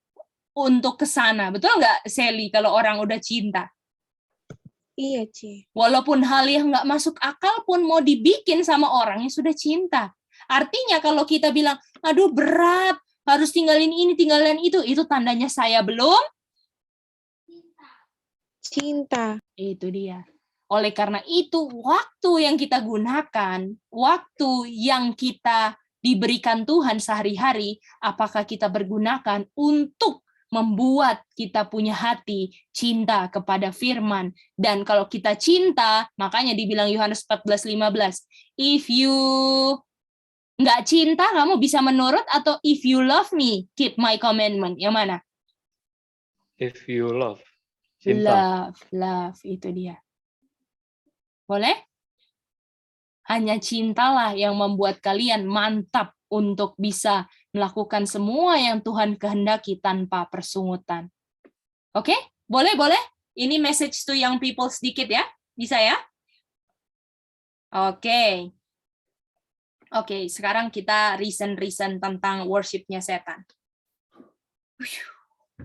untuk ke sana. Betul nggak, Sally, kalau orang udah cinta? Iya, Ci. Walaupun hal yang nggak masuk akal pun mau dibikin sama orang yang sudah cinta. Artinya kalau kita bilang, aduh berat, harus tinggalin ini, tinggalin itu tandanya saya belum Cinta. Itu dia. Oleh karena itu, waktu yang kita gunakan, waktu yang kita diberikan Tuhan sehari-hari, apakah kita bergunakan untuk membuat kita punya hati cinta kepada firman. Dan kalau kita cinta, makanya dibilang Yohanes 14:15, if you nggak cinta, kamu bisa menurut, atau if you love me, keep my commandment. Yang mana? If you love. Cinta. Love, itu dia. Boleh? Hanya cintalah yang membuat kalian mantap untuk bisa melakukan semua yang Tuhan kehendaki tanpa persungutan. Oke? Boleh? Ini message to young people sedikit ya? Bisa ya? Oke. Oke, sekarang kita reason tentang worship-nya setan.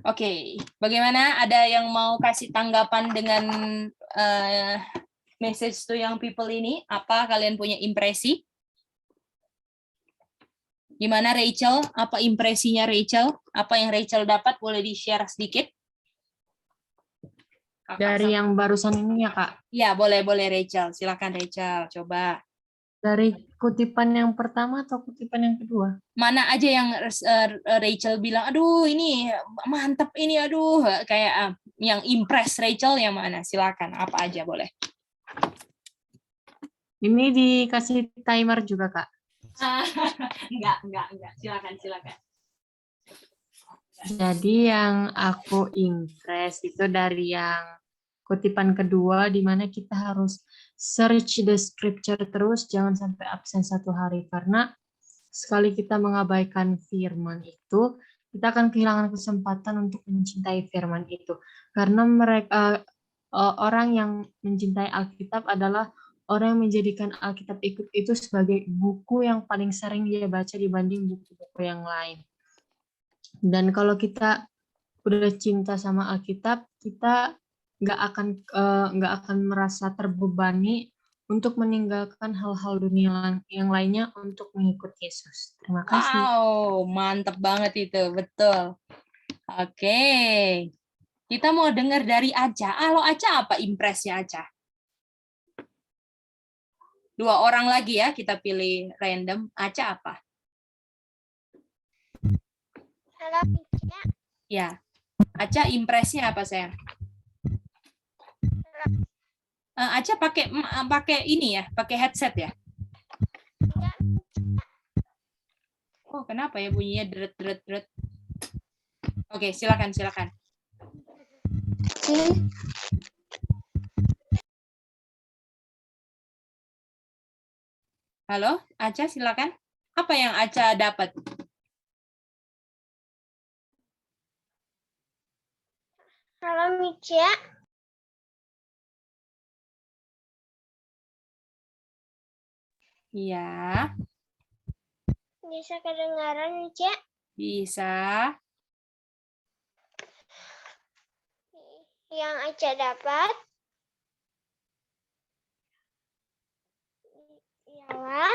Oke, bagaimana? Ada yang mau kasih tanggapan dengan message to young people ini? Apa kalian punya impresi? Gimana Rachel? Apa impresinya Rachel? Apa yang Rachel dapat? Boleh di-share sedikit? Dari yang barusan ini ya, Kak. Ya, boleh Rachel. Silakan Rachel, coba. Dari kutipan yang pertama atau kutipan yang kedua? Mana aja yang Rachel bilang, aduh ini mantap ini, aduh. Kayak yang impress Rachel yang mana? Silakan, apa aja boleh. Ini dikasih timer juga, Kak. Enggak. Silakan. Jadi yang aku impress itu dari yang kutipan kedua, di mana kita harus search the scripture terus, jangan sampai absen 1 hari. Karena sekali kita mengabaikan firman itu, kita akan kehilangan kesempatan untuk mencintai firman itu. Karena mereka orang yang mencintai Alkitab adalah orang yang menjadikan Alkitab itu sebagai buku yang paling sering dia baca dibanding buku-buku yang lain. Dan kalau kita udah cinta sama Alkitab, kita nggak akan merasa terbebani untuk meninggalkan hal-hal dunia yang lainnya untuk mengikut Yesus. Terima kasih. Wow, mantap banget itu, betul. Oke, kita mau dengar dari Aca. Halo Aca, apa impresnya Aca? 2 orang lagi ya, kita pilih random. Aca apa? Halo, Mica. Ya, Aca impresnya apa sayang? Aca pakai ini ya, pakai headset ya? Oh, kenapa ya bunyinya deret. Oke, silakan. Halo, Aca silakan. Apa yang Aca dapat? Halo, Mica. Iya, Bisa kedengaran, Mica? bisa. Yang Aca dapat ialah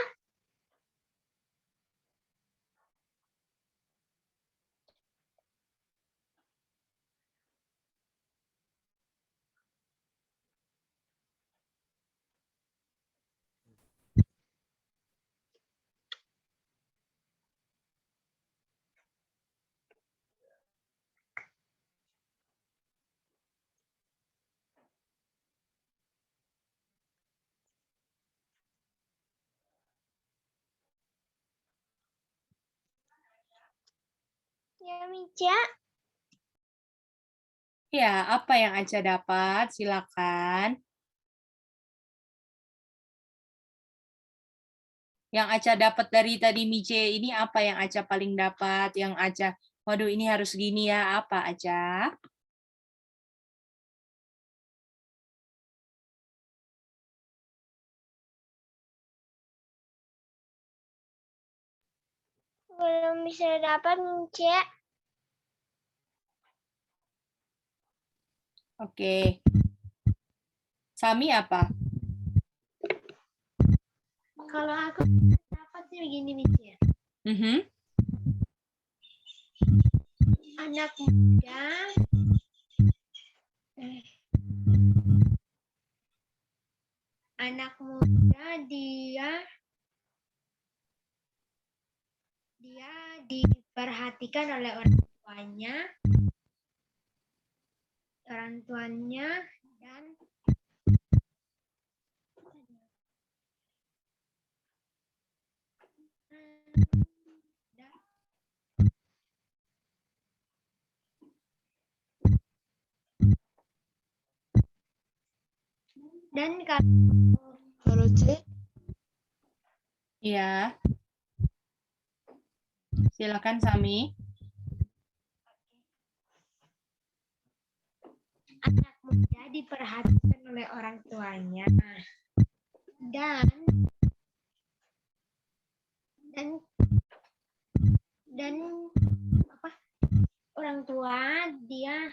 ya, Mica. Ya, apa yang Aca dapat? Silakan. Yang Aca dapat dari tadi Mice ini apa yang Aca paling dapat? Yang Aca, waduh ini harus gini ya, apa Aca? Belum bisa dapat, Cek. Oke. Sami apa? Kalau aku dapat sih begini, Mici. Mhm. Anak muda dia diperhatikan oleh orang tuanya dan Kalau C, Iya. Silakan Sami. anak muda diperhatikan oleh orang tuanya dan apa, orang tua dia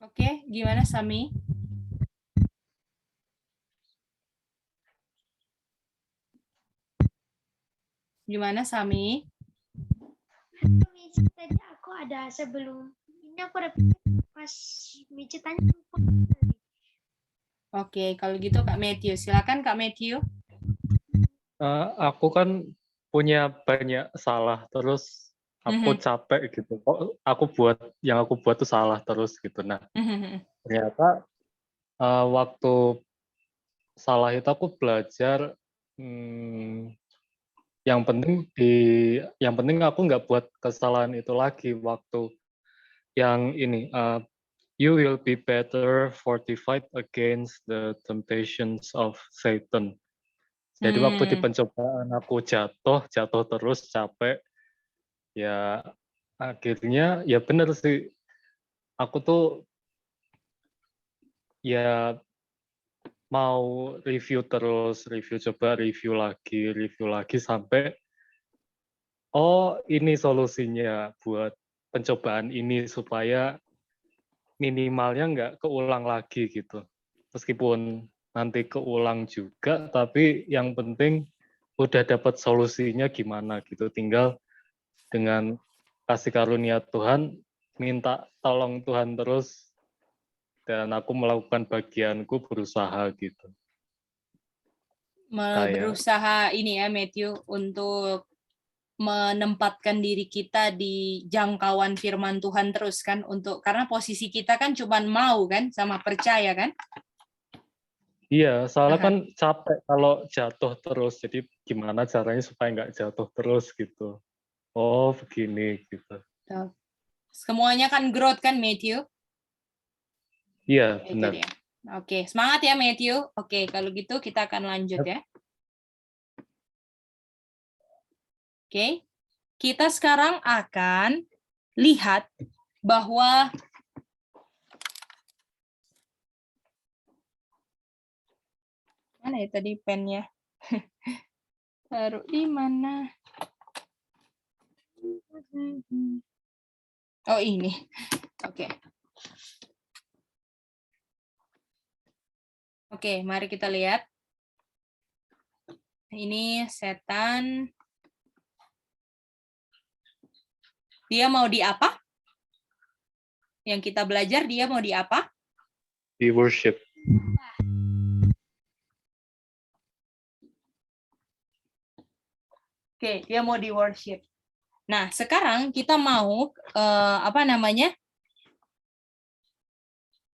Oke, gimana Sami? Gimana Sami? Mici, tadi aku ada sebelum ini aku ada pas Mici tanya. Oke, kalau gitu Kak Matthew. Silakan Kak Matthew. Aku kan punya banyak salah, terus aku capek gitu. Kok yang aku buat tuh salah terus gitu. Nah, ternyata waktu salah itu aku belajar yang penting aku nggak buat kesalahan itu lagi waktu yang ini you will be better fortified against the temptations of Satan. Jadi waktu di pencobaan aku jatuh terus capek, ya akhirnya ya bener sih, aku tuh ya mau review terus, review lagi sampai oh ini solusinya buat pencobaan ini supaya minimalnya nggak keulang lagi gitu. Meskipun nanti keulang juga, tapi yang penting udah dapat solusinya gimana gitu. Tinggal dengan kasih karunia Tuhan, minta tolong Tuhan terus, dan aku melakukan bagianku berusaha gitu. Berusaha ini ya Matthew untuk menempatkan diri kita di jangkauan firman Tuhan terus kan, karena posisi kita kan cuman mau kan sama percaya kan. Iya, soalnya kan capek kalau jatuh terus, jadi gimana caranya supaya nggak jatuh terus gitu. Oh begini gitu. Semuanya kan growth kan Matthew. Iya benar. Oke, semangat ya Matthew. Oke, kalau gitu kita akan lanjut ya. Oke, kita sekarang akan lihat bahwa mana ya tadi pennya? Taruh di mana? Oh ini. Oke. Oke, mari kita lihat. Ini setan. Dia mau di apa? Yang kita belajar dia mau di apa? Di worship. Oke, dia mau di worship. Nah, sekarang kita mau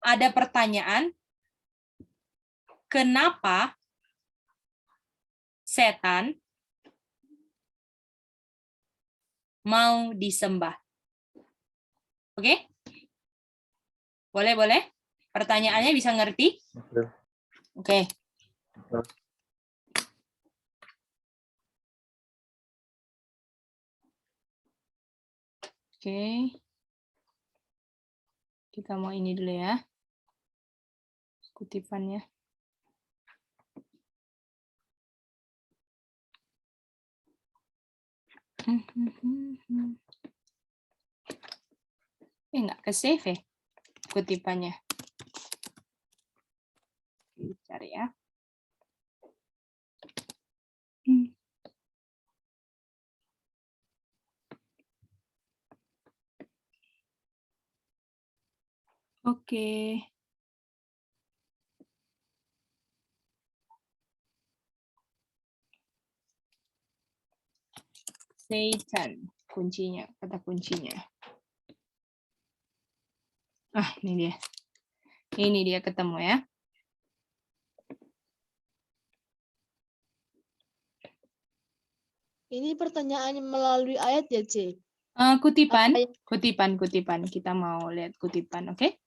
ada pertanyaan, kenapa setan mau disembah? Oke? Boleh? Pertanyaannya bisa ngerti? Oke. Oke. Kita mau ini dulu ya. Kutipannya. Nggak ke save ya kutipannya. Cari ya. Oke. Satan, kuncinya, kata kuncinya. Ini dia. Ini dia ketemu ya. Ini pertanyaan melalui ayat ya, C? Kutipan. Ayat. Kutipan. Kita mau lihat kutipan, oke?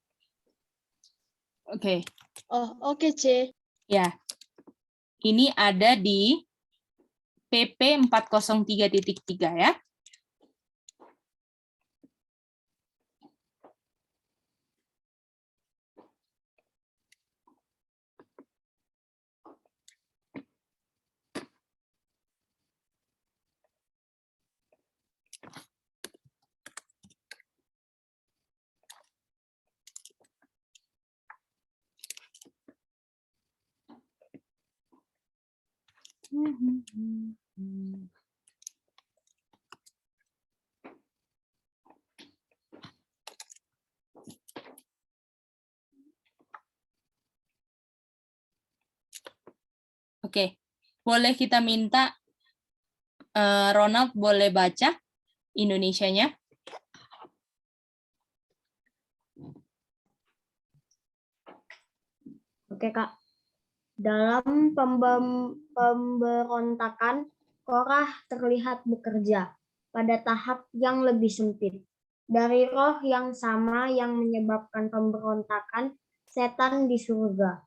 Oke. Oh, oke, C. Ya. Ini ada di PP 403.3 ya. Oke, boleh kita minta Ronald boleh baca Indonesianya? Oke, Kak. Dalam pemberontakan, Korah terlihat bekerja pada tahap yang lebih sempit. Dari roh yang sama yang menyebabkan pemberontakan, setan di surga.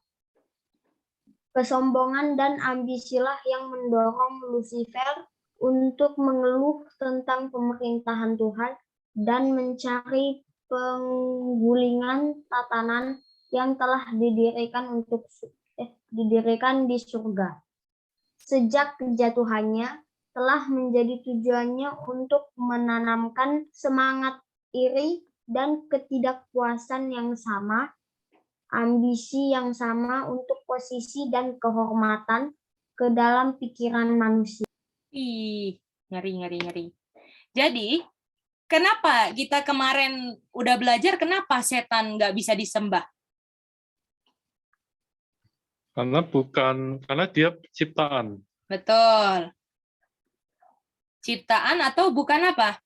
Kesombongan dan ambisilah yang mendorong Lucifer untuk mengeluh tentang pemerintahan Tuhan dan mencari penggulingan tatanan yang telah didirikan di surga. Sejak kejatuhannya telah menjadi tujuannya untuk menanamkan semangat iri dan ketidakpuasan yang sama, ambisi yang sama untuk posisi dan kehormatan ke dalam pikiran manusia. Ngeri. Jadi, kenapa kita kemarin udah belajar kenapa setan nggak bisa disembah? Karena dia ciptaan. Betul. Ciptaan atau bukan apa?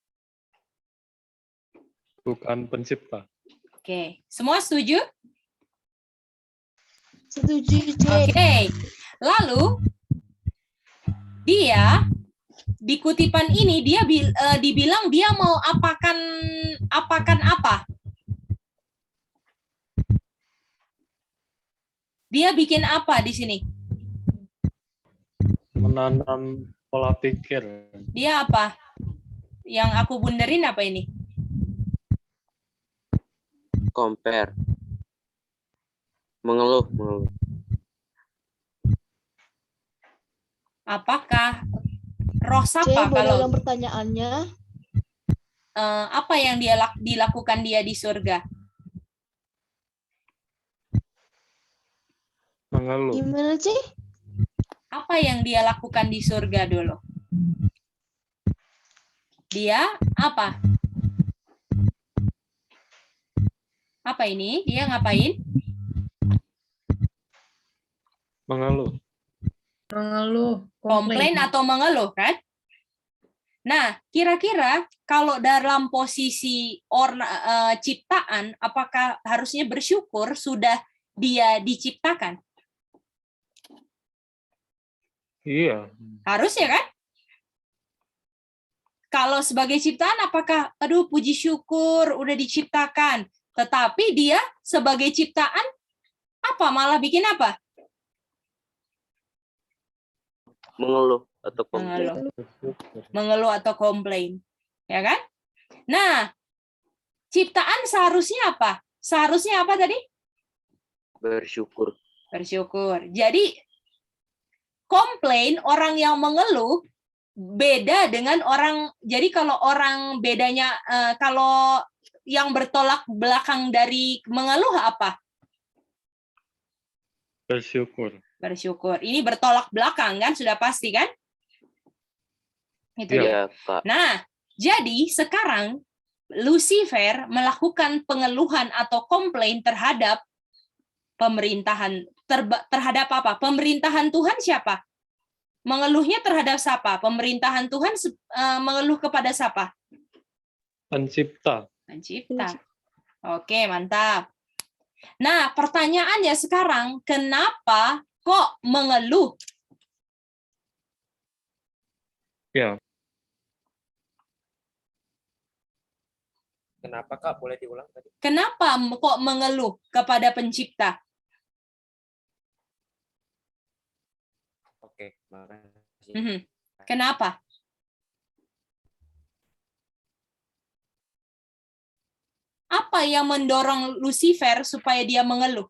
Bukan pencipta. Oke, semua setuju? Setuju, C. Oke, lalu dia di kutipan ini dia dibilang dia mau apakan apa? Dia bikin apa di sini? Menanam pola pikir. Dia apa? Yang aku bunderin apa ini? Compare. Mengeluh. Apakah roh C, sapa boleh kalau ulang pertanyaannya? apa yang dia dilakukan dia di surga? Mengeluh. Gimana, C? Apa yang dia lakukan di surga dulu? Dia apa? Apa ini? Dia ngapain? Mengeluh. Komplain atau mengeluh, kan? Nah, kira-kira kalau dalam posisi ciptaan, apakah harusnya bersyukur sudah dia diciptakan? Iya. Harus ya kan? Kalau sebagai ciptaan apakah aduh puji syukur udah diciptakan, tetapi dia sebagai ciptaan apa malah bikin apa? Mengeluh atau komplain. Mengeluh atau komplain. Ya kan? Nah, ciptaan seharusnya apa? Seharusnya apa tadi? Bersyukur. Bersyukur. Jadi komplain, orang yang mengeluh beda dengan orang, jadi kalau orang bedanya, kalau yang bertolak belakang dari mengeluh apa? Bersyukur. Bersyukur. Ini bertolak belakang kan, sudah pasti kan? Itu dia. Iya, Kak. Nah, jadi sekarang Lucifer melakukan pengeluhan atau komplain terhadap pemerintahan, terhadap apa? Pemerintahan Tuhan siapa? Mengeluhnya terhadap siapa? Pemerintahan Tuhan mengeluh kepada siapa? Pencipta. Pencipta. Oke, mantap. Nah, pertanyaannya sekarang, kenapa kok mengeluh? Ya. Kenapa Kak? Boleh diulang tadi? Kenapa kok mengeluh kepada pencipta? Oke, makasih. Kenapa? Apa yang mendorong Lucifer supaya dia mengeluh?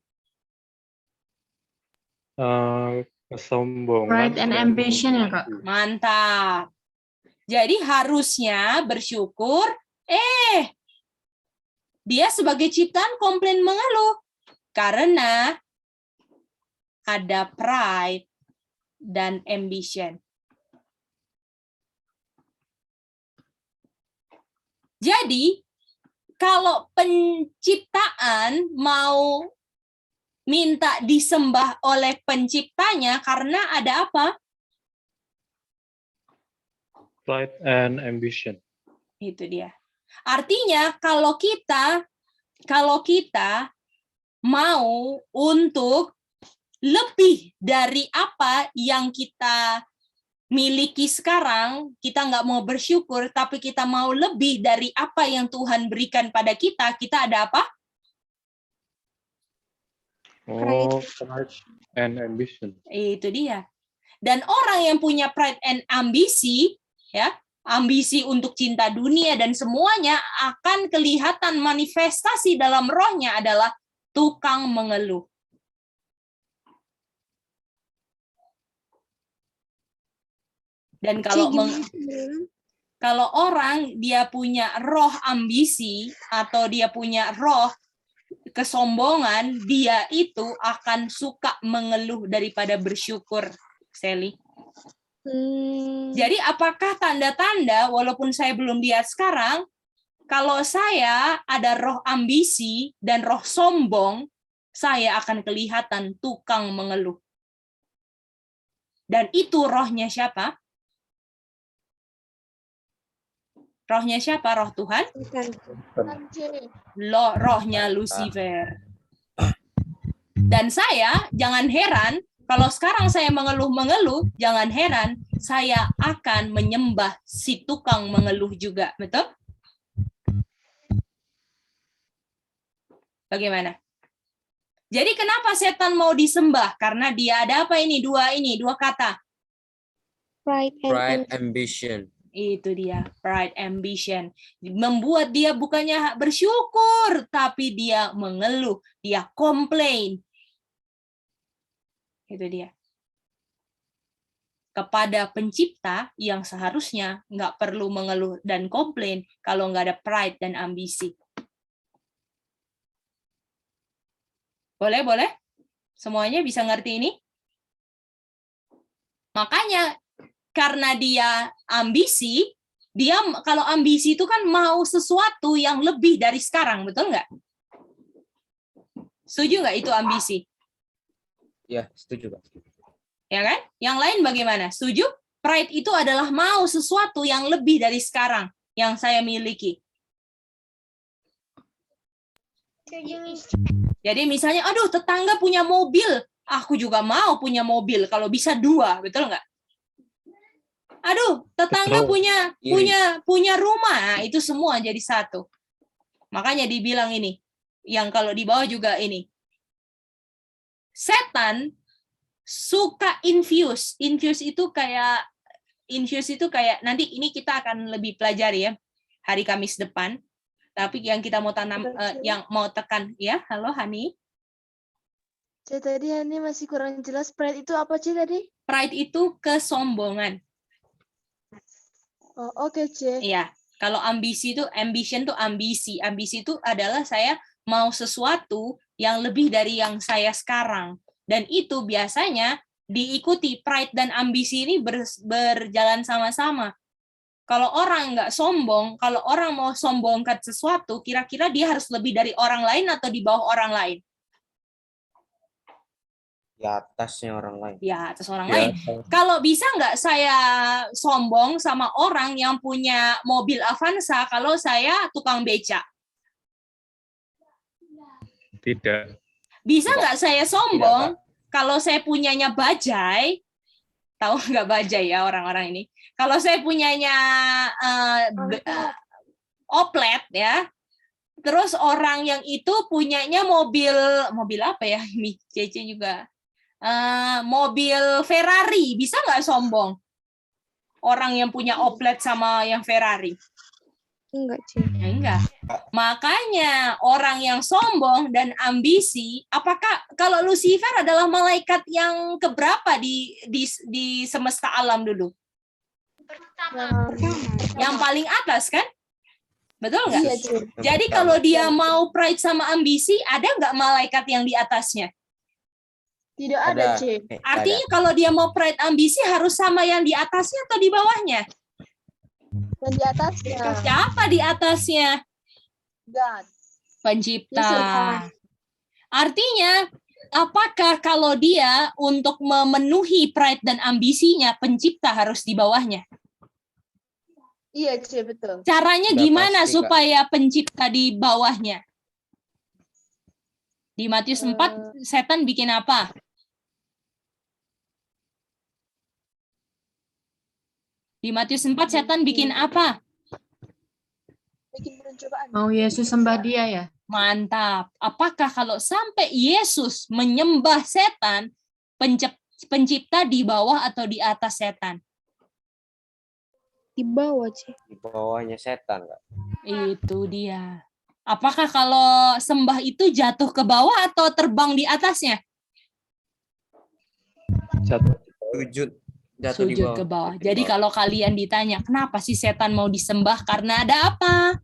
Kesombongan. Pride and ambition ya, Kak? Mantap. Jadi harusnya bersyukur, dia sebagai ciptaan komplain mengeluh. Karena ada pride dan ambition. Jadi, kalau penciptaan mau minta disembah oleh penciptanya karena ada apa? Pride and ambition. Itu dia. Artinya kalau kita mau untuk lebih dari apa yang kita miliki sekarang, kita nggak mau bersyukur, tapi kita mau lebih dari apa yang Tuhan berikan pada kita, kita ada apa? Oh, pride and ambition. Itu dia. Dan orang yang punya pride and ambisi, ya, ambisi untuk cinta dunia dan semuanya akan kelihatan manifestasi dalam rohnya adalah tukang mengeluh. Dan kalau orang dia punya roh ambisi atau dia punya roh kesombongan, dia itu akan suka mengeluh daripada bersyukur, Sally. Jadi apakah tanda-tanda, walaupun saya belum lihat sekarang, kalau saya ada roh ambisi dan roh sombong, saya akan kelihatan tukang mengeluh. Dan itu rohnya siapa? Rohnya siapa? Roh Tuhan? Rohnya Lucifer. Dan saya, jangan heran, kalau sekarang saya mengeluh-mengeluh, jangan heran, saya akan menyembah si tukang mengeluh juga. Betul? Bagaimana? Jadi kenapa setan mau disembah? Karena dia ada apa ini? Dua kata. Pride ambition. Itu dia, pride ambition. Membuat dia bukannya bersyukur, tapi dia mengeluh, dia komplain. Itu dia. Kepada pencipta yang seharusnya nggak perlu mengeluh dan komplain kalau nggak ada pride dan ambisi. Boleh? Semuanya bisa ngerti ini? Makanya, karena dia ambisi, dia kalau ambisi itu kan mau sesuatu yang lebih dari sekarang, betul nggak? Setuju nggak itu ambisi? Ya, setuju, Pak. Ya kan? Yang lain bagaimana? Setuju? Pride itu adalah mau sesuatu yang lebih dari sekarang yang saya miliki. Jadi misalnya, aduh tetangga punya mobil, aku juga mau punya mobil, kalau bisa 2, betul nggak? Aduh, tetangga Betul. punya rumah. Nah, itu semua jadi satu. Makanya dibilang ini, yang kalau di bawah juga ini. Setan suka infuse. Infuse itu kayak nanti ini kita akan lebih pelajari ya hari Kamis depan. Tapi yang kita mau tanam, yang mau tekan, ya, halo Hani. Tadi Hani masih kurang jelas. Pride itu apa sih tadi? Pride itu kesombongan. Oh, oke, C. Iya. Kalau ambition tuh ambisi. Ambisi itu adalah saya mau sesuatu yang lebih dari yang saya sekarang. Dan itu biasanya diikuti pride dan ambisi ini berjalan sama-sama. Kalau orang nggak sombong, kalau orang mau sombongkan sesuatu, kira-kira dia harus lebih dari orang lain atau di bawah orang lain? Di atasnya orang lain. Di atas orang Ya, lain. Kalau bisa nggak saya sombong sama orang yang punya mobil Avanza kalau saya tukang beca? tidak. Bisa nggak saya sombong Tidak, kalau saya punyanya bajai? Tahu nggak bajai ya orang-orang ini? Kalau saya punyanya oplet ya, terus orang yang itu punyanya mobil apa ya ini? Cece juga mobil Ferrari, bisa nggak sombong? Orang yang punya oplet sama yang Ferrari? Enggak, Cik. Ya, enggak. Makanya orang yang sombong dan ambisi, apakah kalau Lucifer adalah malaikat yang keberapa di semesta alam dulu? Yang paling atas kan? Betul nggak? Iya, C. Jadi kalau dia mau pride sama ambisi, ada nggak malaikat yang di atasnya? Tidak ada, C. Artinya kalau dia mau pride ambisi harus sama yang di atasnya atau di bawahnya? Dan di atasnya. Siapa di atasnya? God. Pencipta. Yesus. Artinya, apakah kalau dia untuk memenuhi pride dan ambisinya, pencipta harus di bawahnya? Iya, C, betul. Caranya Udah gimana pasti, Kak. supaya pencipta di bawahnya? Di Matius 4, setan bikin apa? Di Matius 4, setan bikin apa? Bikin pencobaan. Mau Yesus sembah dia ya? Mantap. Apakah kalau sampai Yesus menyembah setan, pencipta di bawah atau di atas setan? Di bawah, Cik. Di bawahnya setan, Kak. Itu dia. Apakah kalau sembah itu jatuh ke bawah atau terbang di atasnya? Jatuh. Sujud jatuh di Sujud bawah. ke bawah. Di Jadi bawah. kalau kalian ditanya, kenapa sih setan mau disembah? Karena ada apa?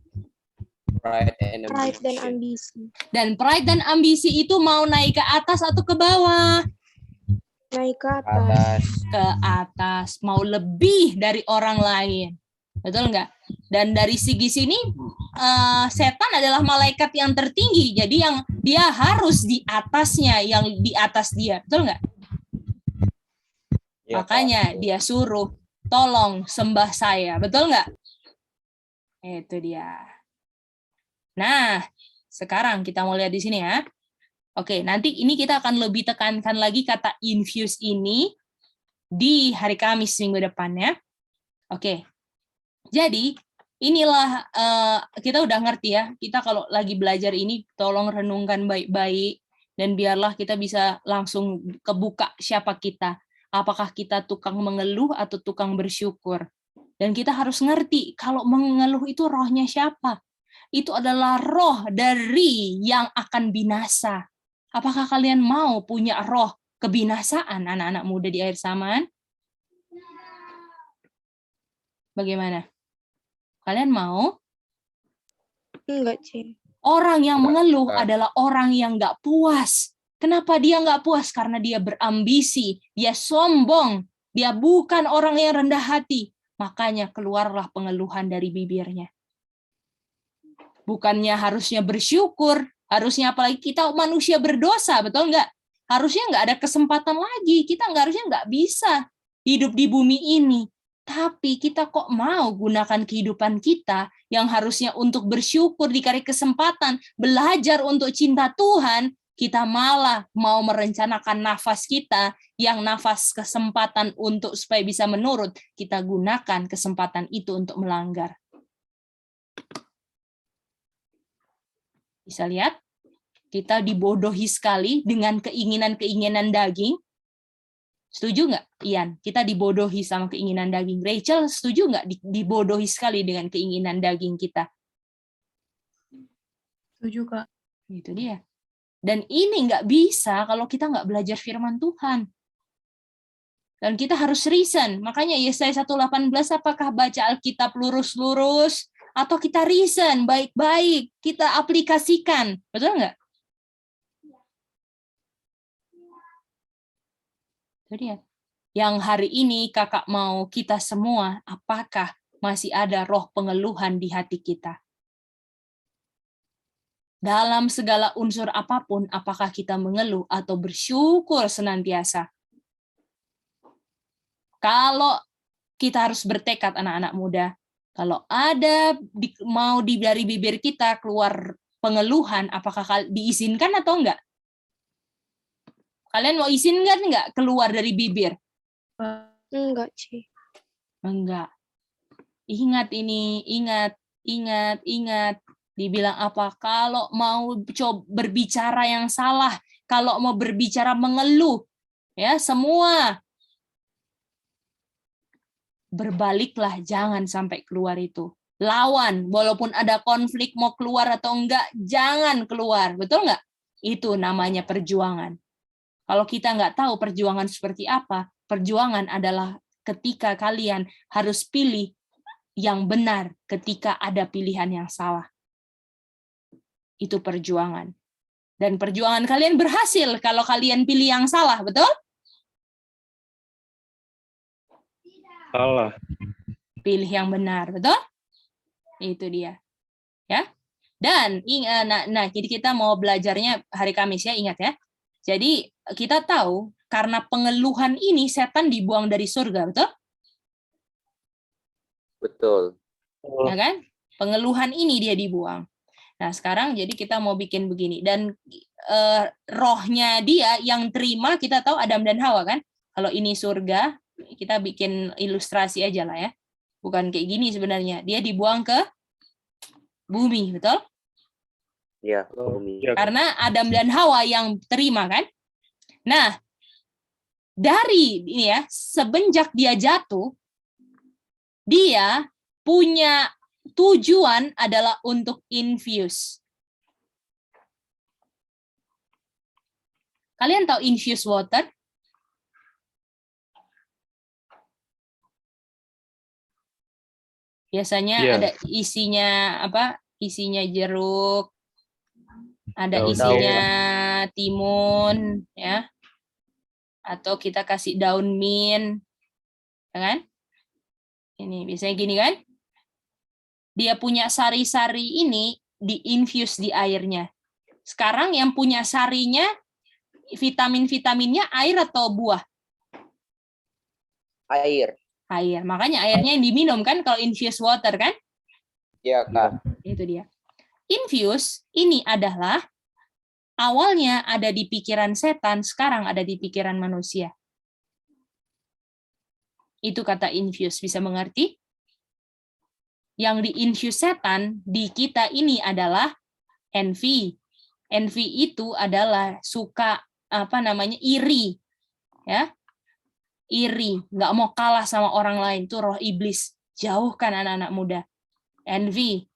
Pride and Pride dan ambition. ambisi. Dan pride dan ambisi itu mau naik ke atas atau ke bawah? Naik ke atas. Atas. Ke atas. Mau lebih dari orang lain. Betul nggak? Dan dari segi sini, setan adalah malaikat yang tertinggi. Jadi yang dia harus di atasnya, yang di atas dia. Betul nggak? Ya, Makanya Kak. dia suruh, tolong sembah saya. Betul nggak? Itu dia. Nah, sekarang kita mau lihat di sini ya. Oke, nanti ini kita akan lebih tekankan lagi kata infuse ini di hari Kamis minggu depan ya. Oke, jadi inilah kita udah ngerti ya. Kita kalau lagi belajar ini, tolong renungkan baik-baik dan biarlah kita bisa langsung kebuka siapa kita. Apakah kita tukang mengeluh atau tukang bersyukur? Dan kita harus ngerti kalau mengeluh itu rohnya siapa? Itu adalah roh dari yang akan binasa. Apakah kalian mau punya roh kebinasaan anak-anak muda di akhir zaman? Bagaimana? Kalian mau? Enggak, Cik. Orang yang mengeluh Enggak. adalah orang yang nggak puas. Kenapa dia nggak puas? Karena dia berambisi, dia sombong, dia bukan orang yang rendah hati. Makanya keluarlah pengeluhan dari bibirnya. Bukannya harusnya bersyukur, harusnya apalagi kita manusia berdosa, betul nggak? Harusnya nggak ada kesempatan lagi, kita harusnya nggak bisa hidup di bumi ini. Tapi kita kok mau gunakan kehidupan kita yang harusnya untuk bersyukur, dikasih kesempatan, belajar untuk cinta Tuhan, kita malah mau merencanakan nafas kita, yang nafas kesempatan untuk supaya bisa menurut, kita gunakan kesempatan itu untuk melanggar. Bisa lihat? Kita dibodohi sekali dengan keinginan-keinginan daging. Setuju nggak, Ian? Kita dibodohi sama keinginan daging. Rachel, setuju nggak dibodohi sekali dengan keinginan daging kita? Setuju, Kak. Itu dia. Dan ini nggak bisa kalau kita nggak belajar firman Tuhan. Dan kita harus reason. Makanya Yesaya 1:18, apakah baca Alkitab lurus-lurus, atau kita reason baik-baik, kita aplikasikan. Betul nggak? Itu dia. Yang hari ini kakak mau kita semua, apakah masih ada roh pengeluhan di hati kita? Dalam segala unsur apapun, apakah kita mengeluh atau bersyukur senantiasa? Kalau kita harus bertekad, anak-anak muda, kalau ada dari bibir kita keluar pengeluhan, apakah diizinkan atau enggak? Kalian mau izinkan enggak keluar dari bibir? Enggak, Ci. Enggak. Ingat ini, ingat. Dibilang apa? Kalau mau coba berbicara yang salah, kalau mau berbicara mengeluh, ya semua berbaliklah, jangan sampai keluar itu. Lawan, walaupun ada konflik mau keluar atau enggak, jangan keluar. Betul enggak? Itu namanya perjuangan. Kalau kita nggak tahu perjuangan seperti apa, perjuangan adalah ketika kalian harus pilih yang benar ketika ada pilihan yang salah. Itu perjuangan. Dan perjuangan kalian berhasil kalau kalian pilih yang salah, betul? Salah. Pilih yang benar, betul? Itu dia. Ya. Dan jadi kita mau belajarnya hari Kamis ya, ingat ya. Jadi kita tahu karena pengeluhan ini setan dibuang dari surga, betul? Betul. Ya kan? Pengeluhan ini dia dibuang. Nah, sekarang jadi kita mau bikin begini, dan rohnya dia yang terima, kita tahu Adam dan Hawa kan? Kalau ini surga, kita bikin ilustrasi aja lah ya. Bukan kayak gini sebenarnya. Dia dibuang ke bumi, betul? Ya, bumi. Karena Adam dan Hawa yang terima kan? Nah, dari ini ya, semenjak dia jatuh, dia punya tujuan adalah untuk infuse. Kalian tahu infuse water? Biasanya ada isinya apa? Isinya jeruk, ada isinya timun, ya. Atau kita kasih daun mint, ya kan? Ini biasanya gini kan? Dia punya sari-sari ini diinfuse di airnya. Sekarang yang punya sarinya, vitamin-vitaminnya air atau buah? Air. Air. Makanya airnya yang diminum kan kalau infuse water kan? Ya, Kak. Itu dia. Infuse ini adalah awalnya ada di pikiran setan, sekarang ada di pikiran manusia. Itu kata infuse, bisa mengerti? Yang di-infuse setan di kita ini adalah envy. Envy itu adalah suka iri. Ya. Iri, nggak mau kalah sama orang lain, itu roh iblis. Jauhkan anak-anak muda. Envy.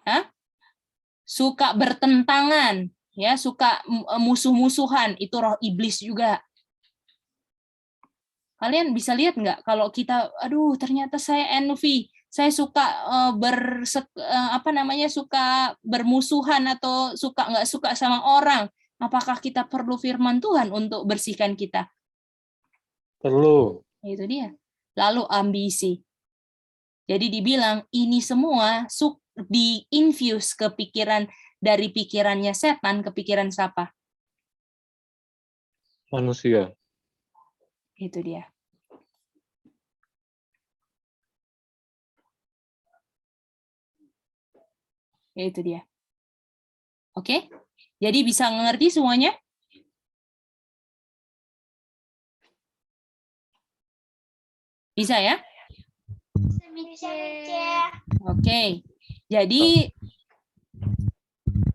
Ya. Suka bertentangan, ya, suka musuh-musuhan, itu roh iblis juga. Kalian bisa lihat nggak kalau kita, aduh ternyata saya envy, saya suka suka bermusuhan atau nggak suka sama orang. Apakah kita perlu firman Tuhan untuk bersihkan kita? Perlu. Itu dia. Lalu ambisi. Jadi dibilang ini semua di-infuse ke pikiran, dari pikirannya setan ke pikiran siapa? Manusia. Itu dia. Itu dia. Oke? Jadi bisa mengerti semuanya? Bisa ya? Oke. Jadi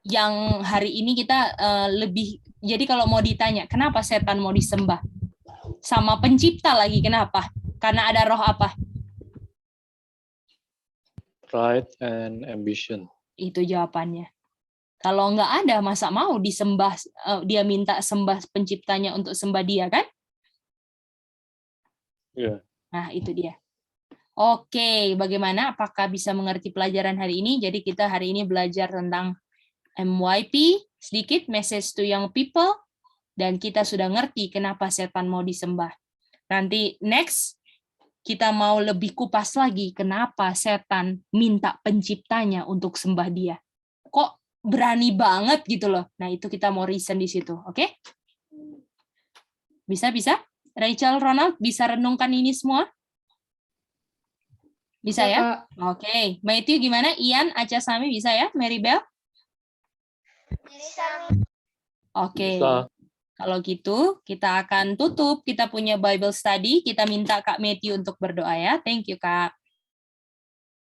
yang hari ini kita jadi kalau mau ditanya, kenapa setan mau disembah? Sama pencipta lagi, kenapa? Karena ada roh apa? Pride and ambition. Itu jawabannya. Kalau nggak ada, masa mau disembah, dia minta sembah penciptanya untuk sembah dia, kan? Iya. Nah, itu dia. Oke, bagaimana? Apakah bisa mengerti pelajaran hari ini? Jadi kita hari ini belajar tentang MYP, sedikit message to young people, dan kita sudah ngerti kenapa setan mau disembah. Nanti next, kita mau lebih kupas lagi kenapa setan minta penciptanya untuk sembah dia. Kok berani banget gitu loh. Nah, itu kita mau reason di situ, oke? Bisa? Rachel, Ronald, bisa renungkan ini semua? Bisa ya? Oke. Matthew gimana? Ian, Aca Sami bisa ya? Mary Bell? Oke. Bisa. Kalau gitu, kita akan tutup. Kita punya Bible study. Kita minta Kak Matthew untuk berdoa ya. Thank you, Kak.